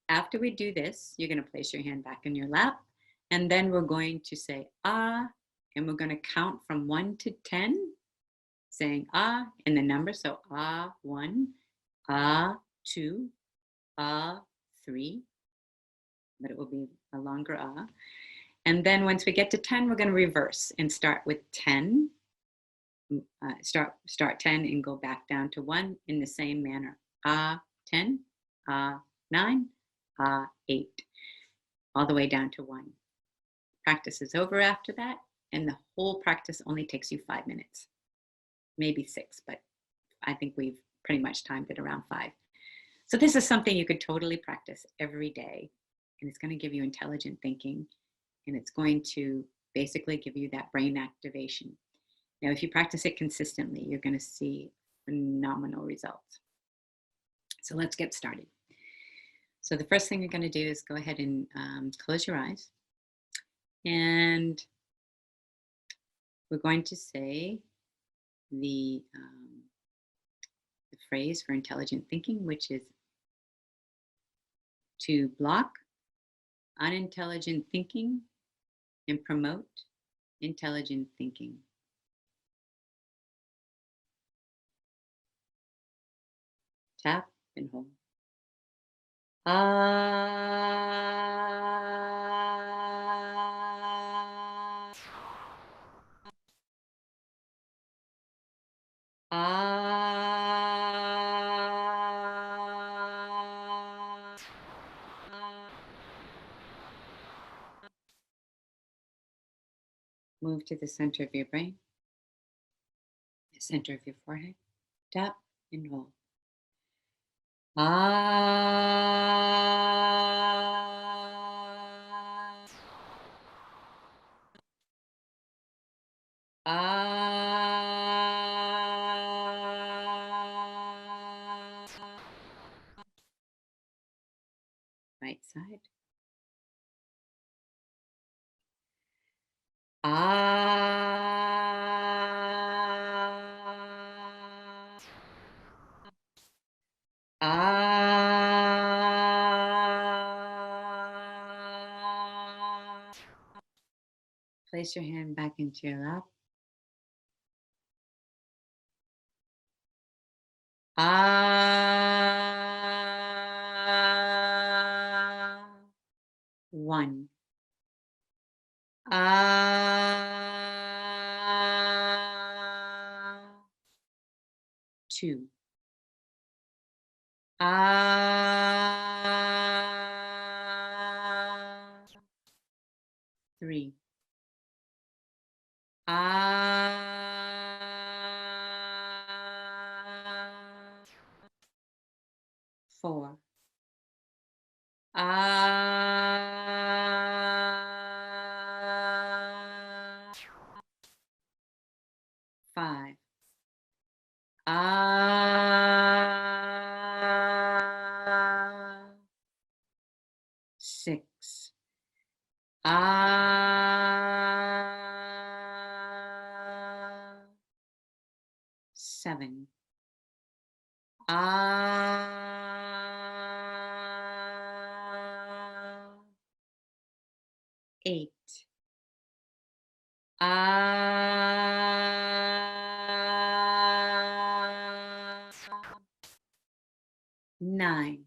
After we do this, you're going to place your hand back in your lap, and then we're going to say ah, and we're going to count from 1 to 10, saying ah in the number. So ah 1, ah 2, ah 3, but it will be a longer ah. And then once we get to 10, we're going to reverse and start with 10. Start 10 and go back down to 1 in the same manner. Ah 10, ah 9, ah 8, all the way down to 1. Practice is over after that, and the whole practice only takes you 5 minutes, maybe 6, but I think we've pretty much timed it around 5. So this is something you could totally practice every day, and it's going to give you intelligent thinking, and it's going to basically give you that brain activation. Now, if you practice it consistently, you're going to see phenomenal results. So let's get started. So the first thing you're going to do is go ahead and close your eyes. And we're going to say the phrase for intelligent thinking, which is to block unintelligent thinking and promote intelligent thinking. Tap and hold. Ah. Ah. Move to the center of your brain, the center of your forehead. Tap and hold. Ah. Right side. Place your hand back into your lap. One. Two. Three. Four. 5. 6. 7. 8. 9.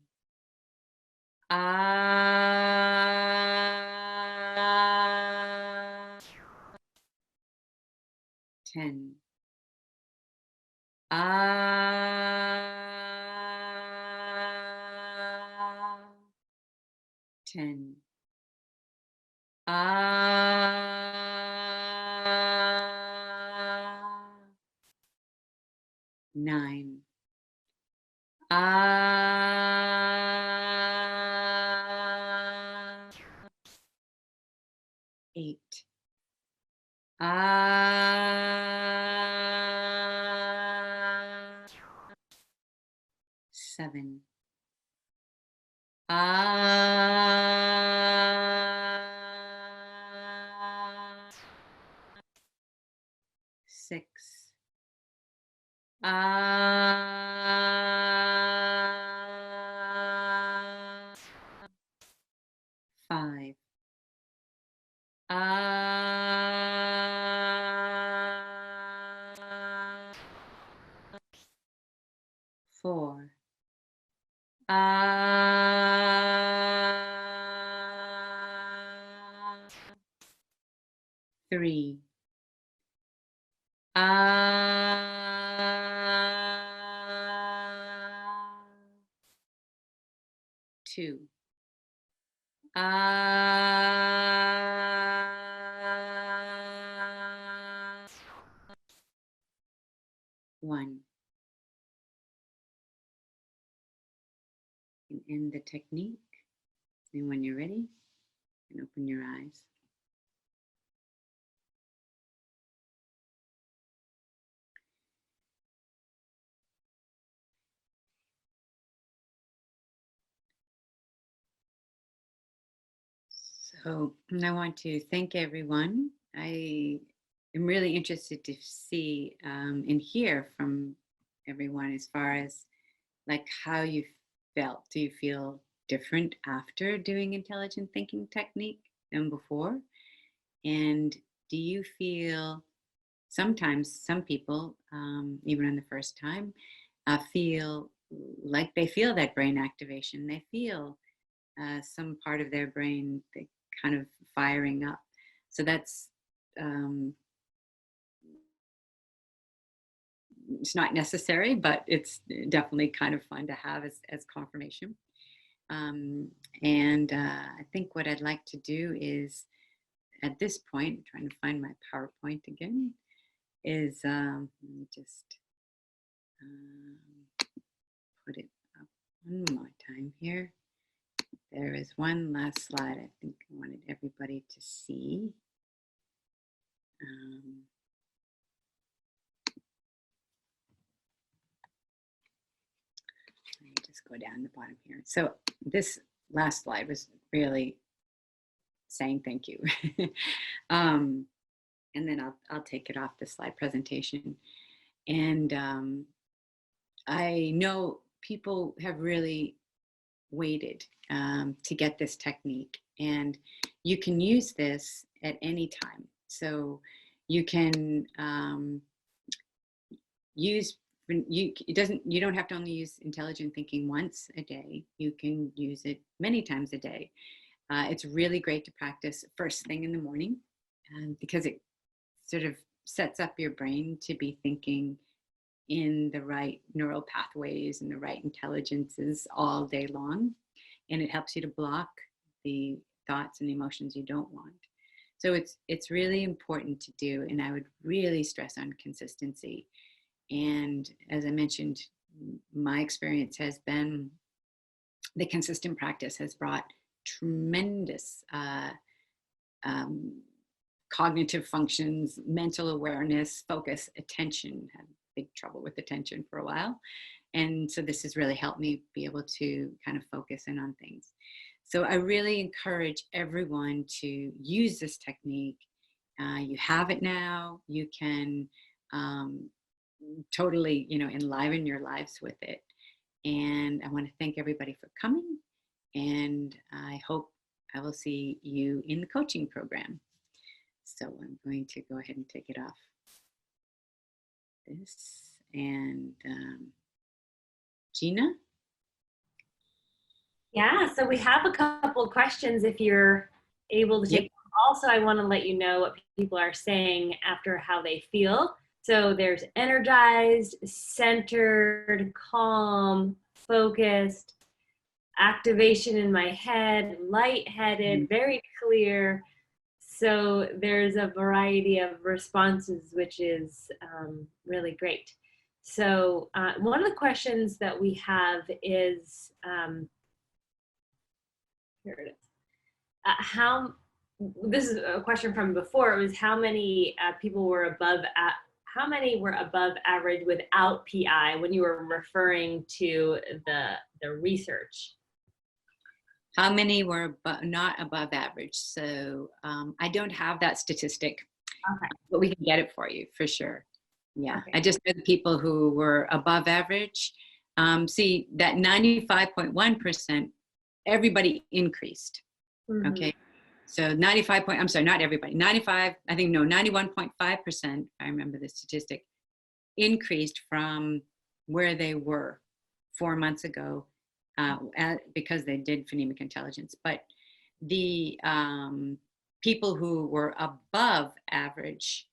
10. 10. 9. Eight. 7. 6. 5. 4. Three. 2. 1. And end the technique. And when you're ready, you can open your eyes. So I want to thank everyone. I am really interested to see and hear from everyone as far as like how you felt. Do you feel different after doing intelligent thinking technique than before? And do you feel sometimes some people, even on the first time, feel like they feel that brain activation. They feel some part of their brain kind of firing up. So that's it's not necessary, but it's definitely kind of fun to have as confirmation. And I think what I'd like to do is, at this point, I'm trying to find my PowerPoint again, is let me just put it up one more time here. There is one last slide I think I wanted everybody to see. go down the bottom here. So this last slide was really saying thank you. And then I'll take it off the slide presentation. And I know people have really waited to get this technique, and you can use this at any time. So you can you don't have to only use intelligent thinking once a day. You can use it many times a day. It's really great to practice first thing in the morning, because it sort of sets up your brain to be thinking in the right neural pathways and the right intelligences all day long. And it helps you to block the thoughts and emotions you don't want. So it's really important to do. And I would really stress on consistency. And as I mentioned, my experience has been the consistent practice has brought tremendous cognitive functions, mental awareness, focus, attention. Had big trouble with attention for a while. And so this has really helped me be able to kind of focus in on things. So I really encourage everyone to use this technique. You have it now. You can totally, enliven your lives with it. And I want to thank everybody for coming. And I hope I will see you in the coaching program. So I'm going to go ahead and take it off this. And Gina? Yeah, so we have a couple questions if you're able to take them. Also, I want to let you know what people are saying after how they feel. So there's energized, centered, calm, focused, activation in my head, lightheaded, very clear. So there's a variety of responses, which is really great. So one of the questions that we have is, here it is. This is a question from before. It was how many people were above, how many were above average without PI when you were referring to the research? How many were not above average? So I don't have that statistic, Okay. But we can get it for you for sure. Yeah, Okay. I just know the people who were above average. See, that 95.1%, everybody increased. Mm-hmm. Okay, so 95 point, I'm sorry, not everybody, 95, I think, no, 91.5%, I remember the statistic, increased from where they were 4 months ago because they did phonemic intelligence. But the people who were above average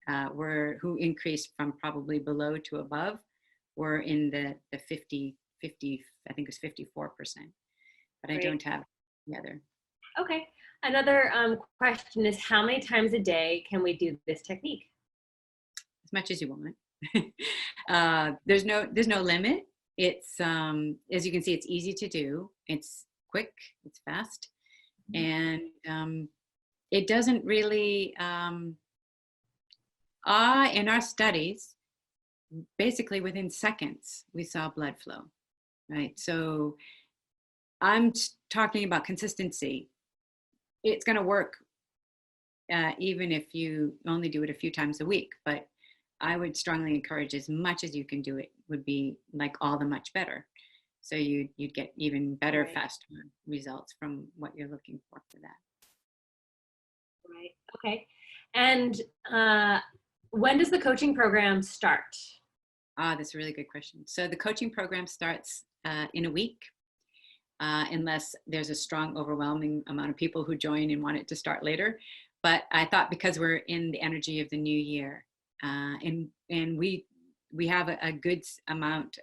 who increased from probably below to above were in the 50, I think it was 54%, but I don't have the other. Okay. Another question is, how many times a day can we do this technique? As much as you want. There's no limit. It's as you can see, it's easy to do. It's quick. It's fast, and it doesn't really. In our studies, basically within seconds, we saw blood flow. Right. So I'm talking about consistency. It's going to work even if you only do it a few times a week. But I would strongly encourage as much as you can do it would be like all the much better. So you'd get even better, faster results from what you're looking for that. Right. Okay. And when does the coaching program start? That's a really good question. So the coaching program starts in a week. Unless there's a strong, overwhelming amount of people who join and want it to start later. But I thought because we're in the energy of the new year, and we have a good amount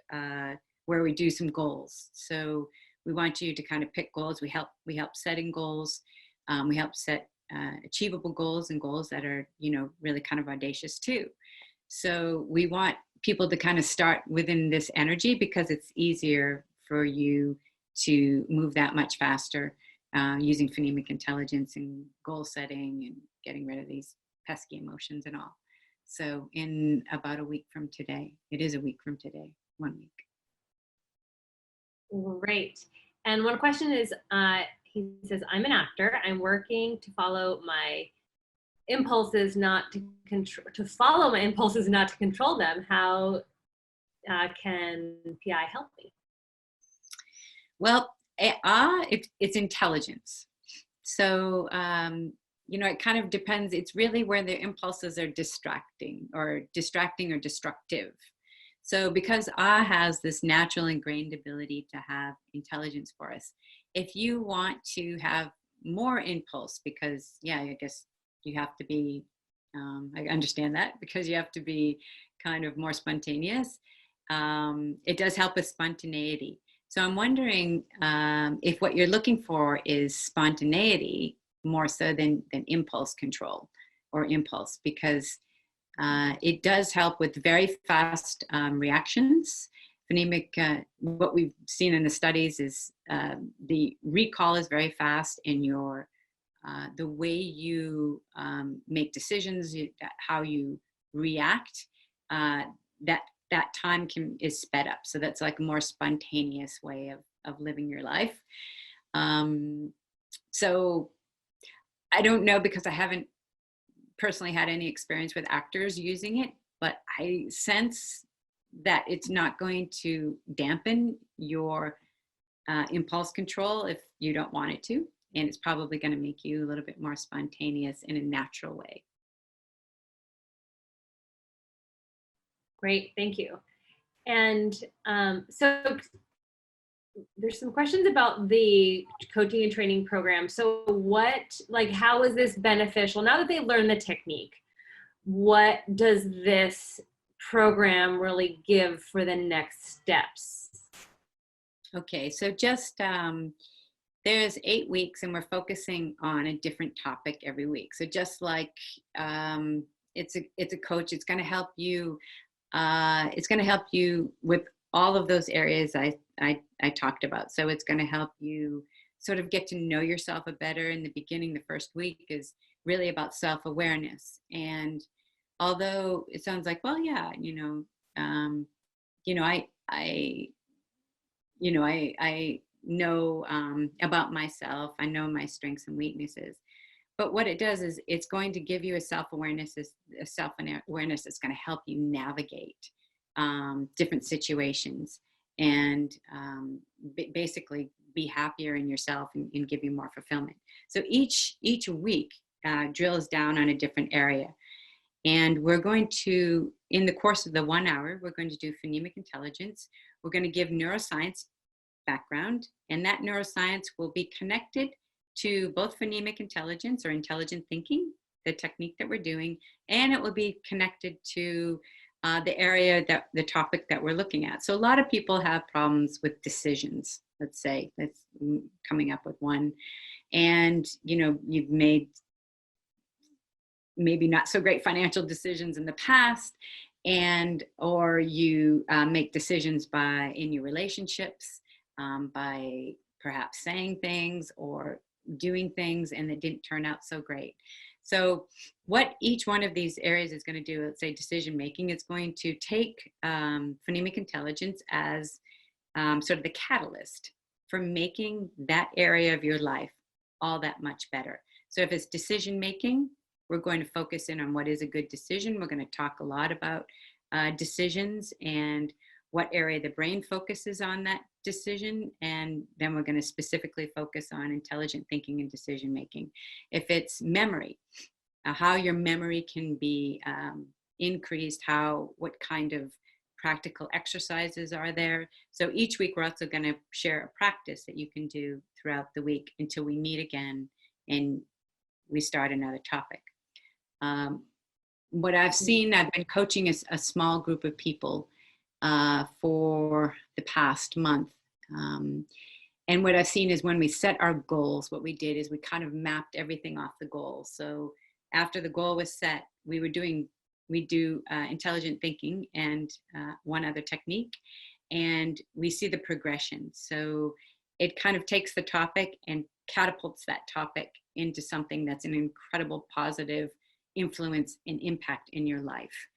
where we do some goals. So we want you to kind of pick goals. We help setting goals. We help set achievable goals and goals that are, really kind of audacious too. So we want people to kind of start within this energy because it's easier for you to move that much faster using phonemic intelligence and goal setting and getting rid of these pesky emotions and all. So in about a week from today, it is a week from today, 1 week. Great. And one question is, he says, I'm an actor. I'm working to follow my impulses, not to control, not to control them. How can PI help me? Well, it's intelligence. So, you know, it kind of depends. It's really where the impulses are distracting or destructive. So because has this natural ingrained ability to have intelligence for us, if you want to have more impulse, because yeah, I guess you have to be, I understand that, because you have to be kind of more spontaneous. It does help with spontaneity. So I'm wondering if what you're looking for is spontaneity more so than impulse control or impulse, because it does help with very fast reactions. Phonemic, what we've seen in the studies is the recall is very fast, and the way you make decisions, how you react, that time is sped up. So that's like a more spontaneous way of living your life. So I don't know, because I haven't personally had any experience with actors using it, but I sense that it's not going to dampen your impulse control if you don't want it to. And it's probably going to make you a little bit more spontaneous in a natural way. Great, thank you. And so there's some questions about the coaching and training program. So how is this beneficial? Now that they've learned the technique, what does this program really give for the next steps? Okay, so just there's 8 weeks, and we're focusing on a different topic every week. So just like it's a coach, it's going to help you. It's going to help you with all of those areas I talked about. So it's going to help you sort of get to know yourself a better. In the beginning, the first week is really about self-awareness. And although it sounds like, well, yeah, I know about myself. I know my strengths and weaknesses. But what it does is it's going to give you a self-awareness that's going to help you navigate different situations and basically be happier in yourself and give you more fulfillment. So each week drills down on a different area. And we're going to, in the course of the 1 hour, we're going to do phonemic intelligence. We're going to give neuroscience background, and that neuroscience will be connected to both phonemic intelligence or intelligent thinking, the technique that we're doing, and it will be connected to the topic that we're looking at. So a lot of people have problems with decisions, let's say, that's coming up with one. And, you've made maybe not so great financial decisions in the past, or you make decisions in your relationships by perhaps saying things or doing things and it didn't turn out so great. So what each one of these areas is going to do, let's say decision making, it's going to take phonemic intelligence as sort of the catalyst for making that area of your life all that much better. So if it's decision making, we're going to focus in on what is a good decision. We're going to talk a lot about decisions and what area the brain focuses on that decision, and then we're going to specifically focus on intelligent thinking and decision making. If it's memory, how your memory can be increased, what kind of practical exercises are there. So each week we're also going to share a practice that you can do throughout the week until we meet again and we start another topic. What I've seen, I've been coaching a small group of people for the past month. And what I've seen is when we set our goals, what we did is we kind of mapped everything off the goals. So after the goal was set, we do intelligent thinking and one other technique, and we see the progression. So it kind of takes the topic and catapults that topic into something that's an incredible positive influence and impact in your life.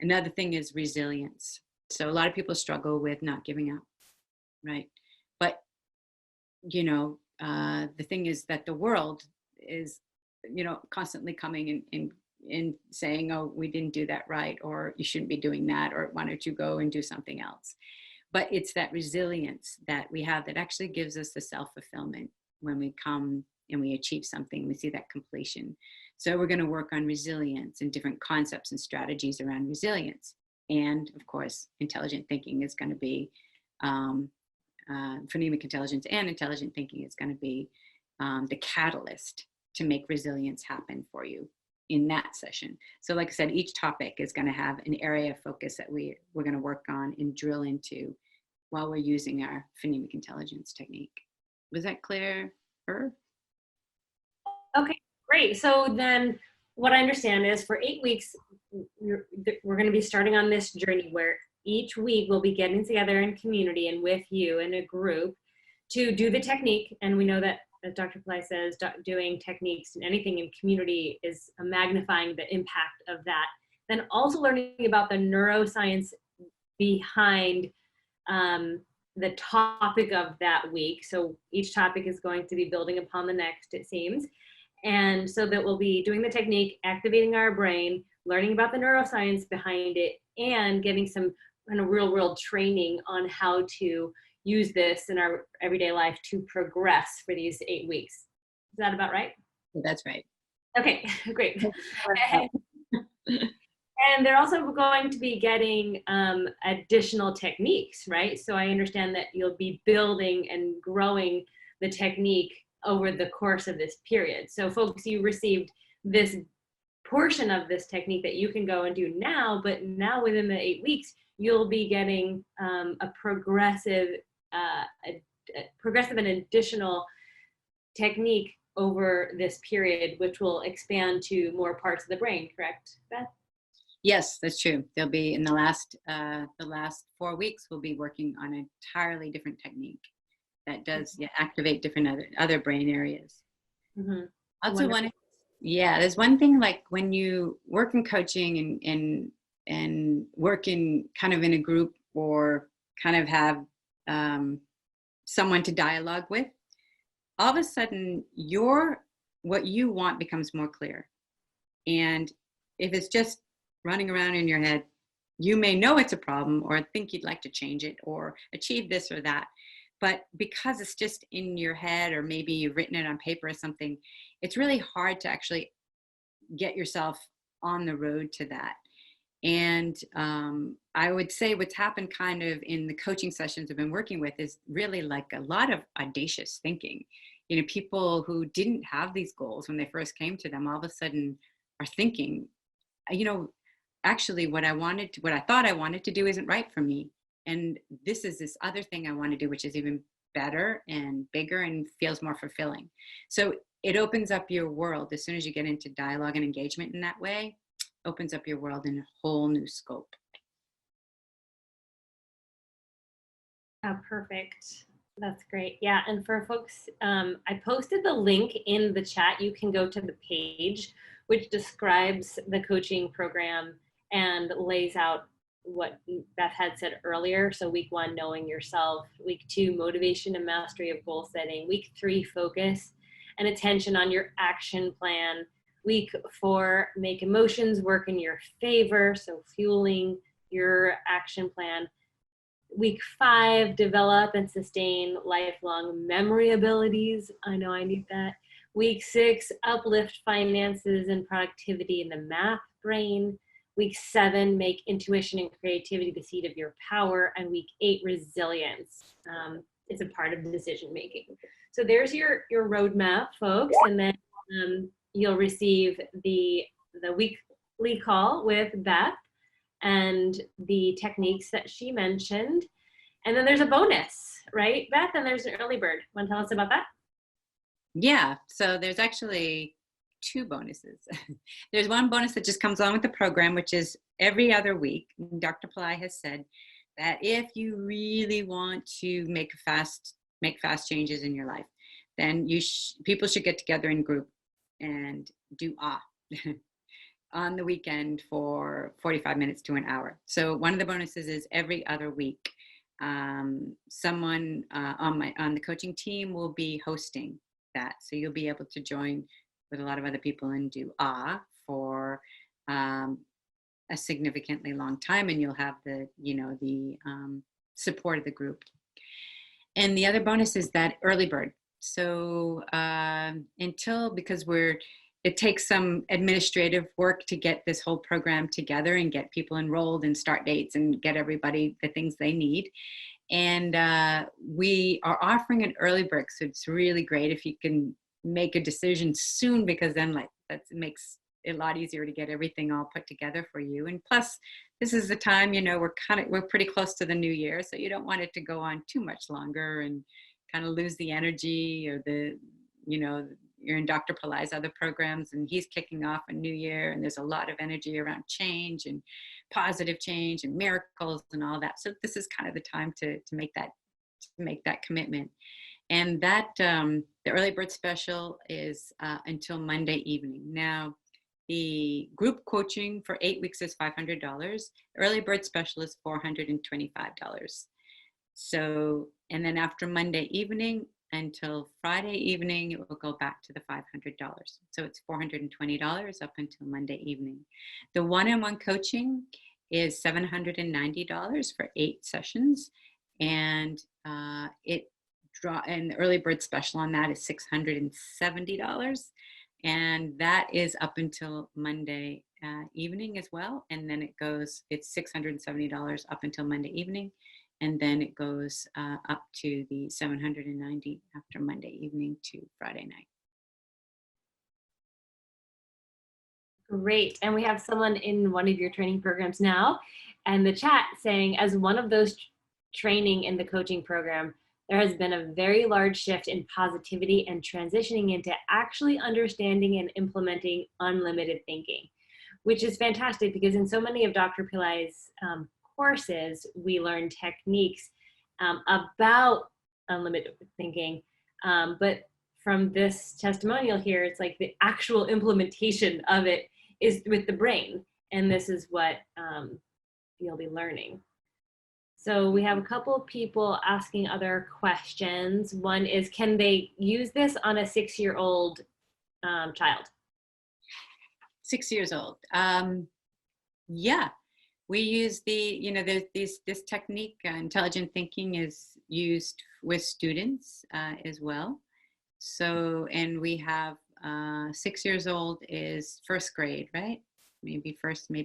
Another thing is resilience. So a lot of people struggle with not giving up, right? But, you know, the thing is that the world is, you know, constantly coming and saying, oh, we didn't do that right, or you shouldn't be doing that, or why don't you go and do something else? But it's that resilience that we have that actually gives us the self-fulfillment when we come and we achieve something, we see that completion. So we're going to work on resilience and different concepts and strategies around resilience. And of course, intelligent thinking is going to be, phonemic intelligence and intelligent thinking is going to be the catalyst to make resilience happen for you in that session. So like I said, each topic is going to have an area of focus that we're going to work on and drill into while we're using our phonemic intelligence technique. Was that clear? Okay, great. So then what I understand is for 8 weeks, we're going to be starting on this journey where each week we'll be getting together in community and with you in a group to do the technique. And we know that, as Dr. Pillai says, doing techniques and anything in community is magnifying the impact of that. Then also learning about the neuroscience behind the topic of that week. So each topic is going to be building upon the next, it seems. And so that we'll be doing the technique, activating our brain, learning about the neuroscience behind it, and getting some kind of real world training on how to use this in our everyday life to progress for these 8 weeks. Is that about right? That's right. Okay, great. And they're also going to be getting additional techniques, right? So I understand that you'll be building and growing the technique over the course of this period. So folks, you received this portion of this technique that you can go and do now, but now within the 8 weeks, you'll be getting a progressive and additional technique over this period, which will expand to more parts of the brain, correct, Beth? Yes, that's true. There'll be in the last 4 weeks, we'll be working on an entirely different technique that does activate different other brain areas. Mm-hmm. Also, there's one thing, like when you work in coaching and work in kind of in a group or kind of have someone to dialogue with, all of a sudden what you want becomes more clear. And if it's just running around in your head, you may know it's a problem or think you'd like to change it or achieve this or that. But because it's just in your head, or maybe you've written it on paper or something, it's really hard to actually get yourself on the road to that. And I would say what's happened kind of in the coaching sessions I've been working with is really like a lot of audacious thinking. You know, people who didn't have these goals when they first came to them, all of a sudden are thinking, you know, actually what I thought I wanted to do isn't right for me. And this is this other thing I want to do, which is even better and bigger and feels more fulfilling. So it opens up your world as soon as you get into dialogue and engagement in that way, opens up your world in a whole new scope. Oh, perfect. That's great. Yeah, and for folks, I posted the link in the chat. You can go to the page which describes the coaching program and lays out what Beth had said earlier. So week 1, knowing yourself. Week 2, motivation and mastery of goal setting. Week 3, focus and attention on your action plan. Week 4, make emotions work in your favor. So fueling your action plan. Week 5, develop and sustain lifelong memory abilities. I know I need that. Week 6, uplift finances and productivity in the math brain. Week 7, make intuition and creativity the seat of your power. And week 8, resilience. It's a part of decision making. So there's your roadmap, folks. And then you'll receive the weekly call with Beth and the techniques that she mentioned. And then there's a bonus, right, Beth? And there's an early bird. Want to tell us about that? Yeah, so there's actually 2 bonuses. There's one bonus that just comes along with the program, which is every other week. Dr. Pillai has said that if you really want to make fast changes in your life, then people should get together in group and do on the weekend for 45 minutes to an hour. So one of the bonuses is every other week. someone on the coaching team will be hosting that. So you'll be able to join with a lot of other people and do for a significantly long time, and you'll have the support of the group. And the other bonus is that early bird. So because it takes some administrative work to get this whole program together and get people enrolled and start dates and get everybody the things they need. And we are offering an early bird, so it's really great if you can make a decision soon, because then that makes it a lot easier to get everything all put together for you. And plus, this is the time, we're pretty close to the new year, so you don't want it to go on too much longer and kind of lose the energy, or you're in Dr. Pillai's other programs, and he's kicking off a new year, and there's a lot of energy around change and positive change and miracles and all that. So this is kind of the time to make that commitment. And that the early bird special is until Monday evening. Now, the group coaching for 8 weeks is $500. Early bird special is $425. So, and then after Monday evening until Friday evening, it will go back to the $500. So it's $420 up until Monday evening. The one-on-one coaching is $790 for 8 sessions, and the early bird special on that is $670, and that is up until Monday evening as well. And then it's $670 up until Monday evening, and then it goes up to the $790 after Monday evening to Friday night. Great. And we have someone in one of your training programs now, and the chat saying, as one of those training in the coaching program, there has been a very large shift in positivity and transitioning into actually understanding and implementing unlimited thinking, which is fantastic, because in so many of Dr. Pillai's courses, we learn techniques about unlimited thinking, but from this testimonial here, it's like the actual implementation of it is with the brain, and this is what you'll be learning. So we have a couple of people asking other questions. One is, can they use this on a 6-year-old child? 6 years old. Yeah, we use this technique, intelligent thinking, is used with students as well. So, and we have 6 years old is first grade, right? Maybe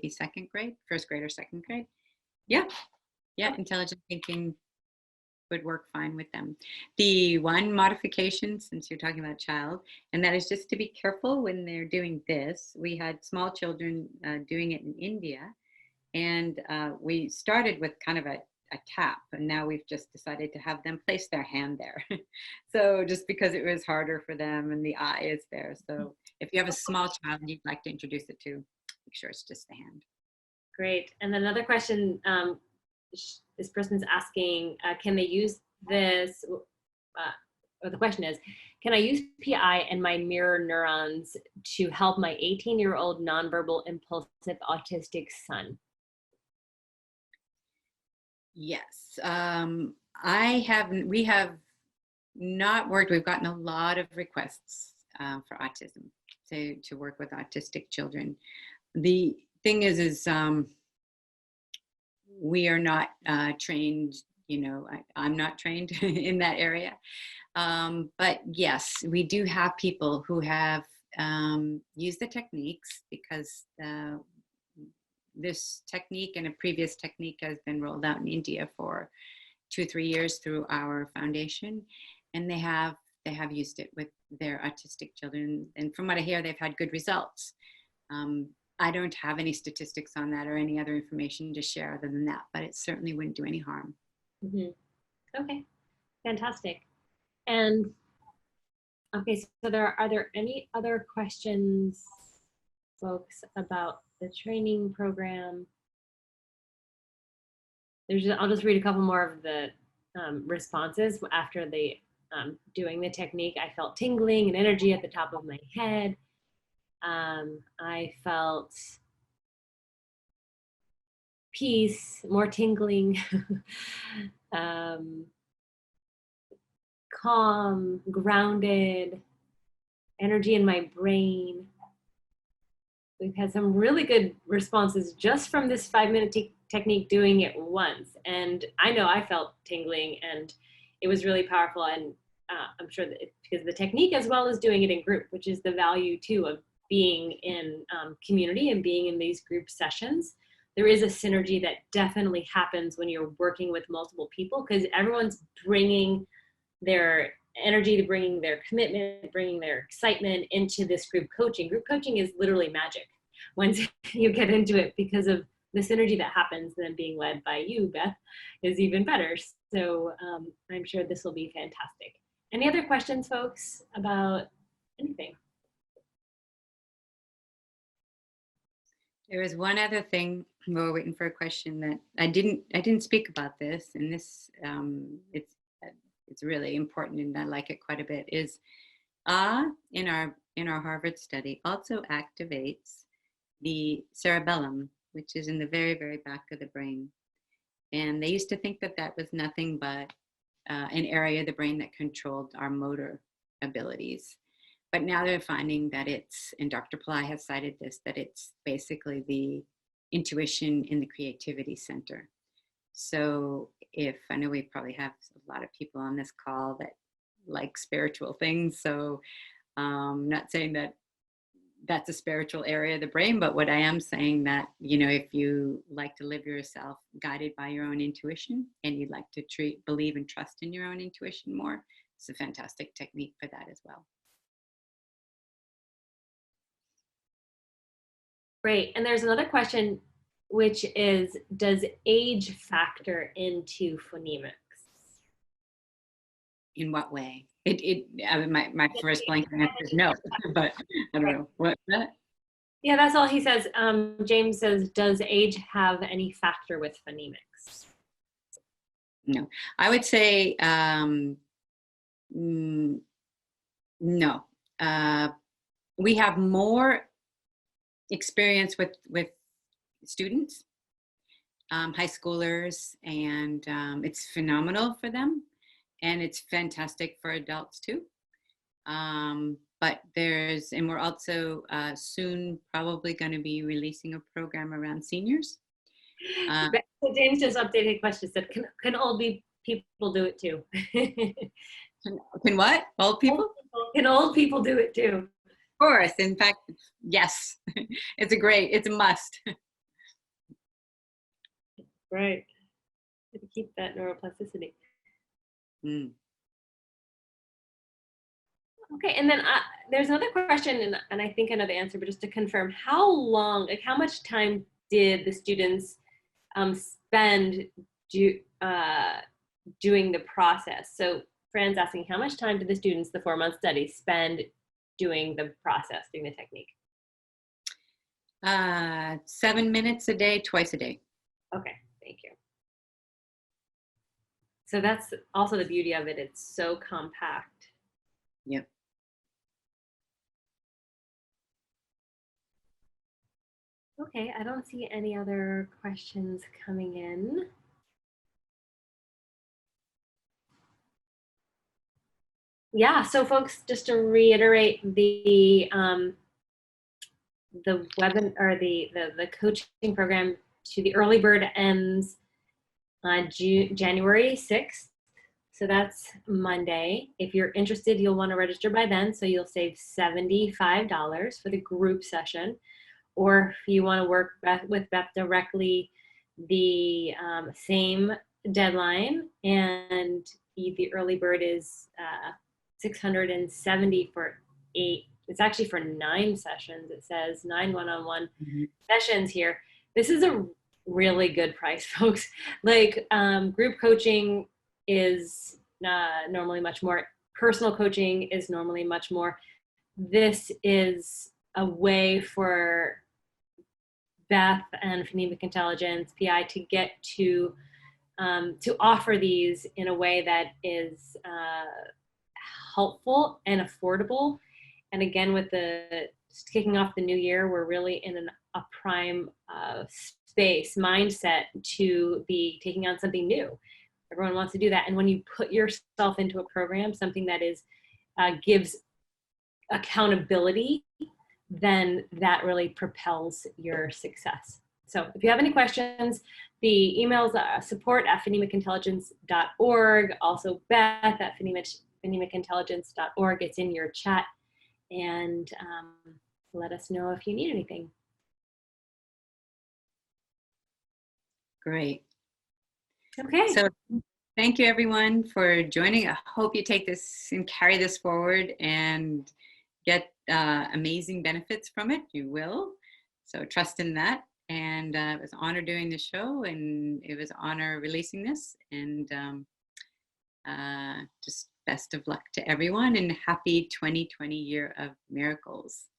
second grade, first grade or second grade. Yeah, intelligent thinking would work fine with them. The one modification, since you're talking about child, and that is just to be careful when they're doing this. We had small children doing it in India, and we started with kind of a tap, and now we've just decided to have them place their hand there. So just because it was harder for them, and the eye is there. So if you have a small child and you'd like to introduce it to, make sure it's just the hand. Great. And then another question, this person's asking, can they use this, or the question is, can I use PI and my mirror neurons to help my 18-year-old nonverbal impulsive autistic son? Yes, we have not worked, we've gotten a lot of requests for autism, to work with autistic children. The thing is we are not trained, I'm not trained in that area. But yes, we do have people who have used the techniques, because this technique and a previous technique has been rolled out in India for 2 or 3 years through our foundation, and they have used it with their autistic children, and from what I hear, they've had good results. I don't have any statistics on that or any other information to share other than that, but it certainly wouldn't do any harm. Mm-hmm. Okay, fantastic. And okay, so are there any other questions, folks, about the training program? I'll just read a couple more of the responses. After the doing the technique, I felt tingling and energy at the top of my head. I felt peace, more tingling, calm, grounded, energy in my brain. We've had some really good responses just from this 5-minute technique doing it once. And I know I felt tingling and it was really powerful. And I'm sure that because the technique as well as doing it in group, which is the value too of being in community and being in these group sessions. There is a synergy that definitely happens when you're working with multiple people because everyone's bringing their energy, to bringing their commitment, bringing their excitement into this group coaching. Group coaching is literally magic once you get into it because of the synergy that happens. And then being led by you, Beth, is even better. So I'm sure this will be fantastic. Any other questions, folks, about anything? There was one other thing. We're waiting for a question that I didn't speak about this, and this it's really important, and I like it quite a bit. Is in our Harvard study also activates the cerebellum, which is in the very, very back of the brain, and they used to think that that was nothing but an area of the brain that controlled our motor abilities. But now they're finding that it's, and Dr. Pillai has cited this, that it's basically the intuition in the creativity center. So if, I know we probably have a lot of people on this call that like spiritual things, so not saying that that's a spiritual area of the brain, but what I am saying that, you know, if you like to live yourself guided by your own intuition and you'd like to believe and trust in your own intuition more, it's a fantastic technique for that as well. Great. And there's another question, which is, does age factor into phonemics? In what way? My first blank answer is no, but I don't know. What? Yeah, that's all he says. James says, does age have any factor with phonemics? No. I would say no. We have more experience with students, high schoolers, and it's phenomenal for them, and it's fantastic for adults too. But and we're also soon probably going to be releasing a program around seniors. So James just updated a question, said, can old people do it too? Can what? Old people? Can old people do it too? Of course. In fact, yes. It's a must. Right. To keep that neuroplasticity. Mm. Okay, and then there's another question, and I think I know the answer, but just to confirm, how much time did the students spend doing the process? So Fran's asking, how much time did the students, the 4-month study, spend doing the process, doing the technique? 7 minutes a day, twice a day. Okay, thank you. So that's also the beauty of it. It's so compact. Yep. Okay, I don't see any other questions coming in. Yeah, so folks, just to reiterate, the coaching program to the early bird ends January 6th. So that's Monday. If you're interested, you'll want to register by then. So you'll save $75 for the group session. Or if you want to work with Beth directly, the same deadline, and the early bird is $670 for 8. It's actually for 9 sessions. It says 9 one-on-one sessions here. This is a really good price, folks. Like group coaching is normally much more. Personal coaching is normally much more. This is a way for Beth and Phonemic Intelligence, PI, to get to offer these in a way that is helpful and affordable. And again, with just kicking off the new year, we're really in a prime space, mindset to be taking on something new. Everyone wants to do that. And when you put yourself into a program, something that is gives accountability, then that really propels your success. So if you have any questions, the emails support@phonemicintelligence.org, also Beth at phonemicintelligence.org. It's in your chat, and let us know if you need anything. Great. Okay. So thank you everyone for joining. I hope you take this and carry this forward and get amazing benefits from it. You will. So trust in that. And it was an honor doing the show, and it was an honor releasing this. And just best of luck to everyone, and happy 2020 Year of Miracles.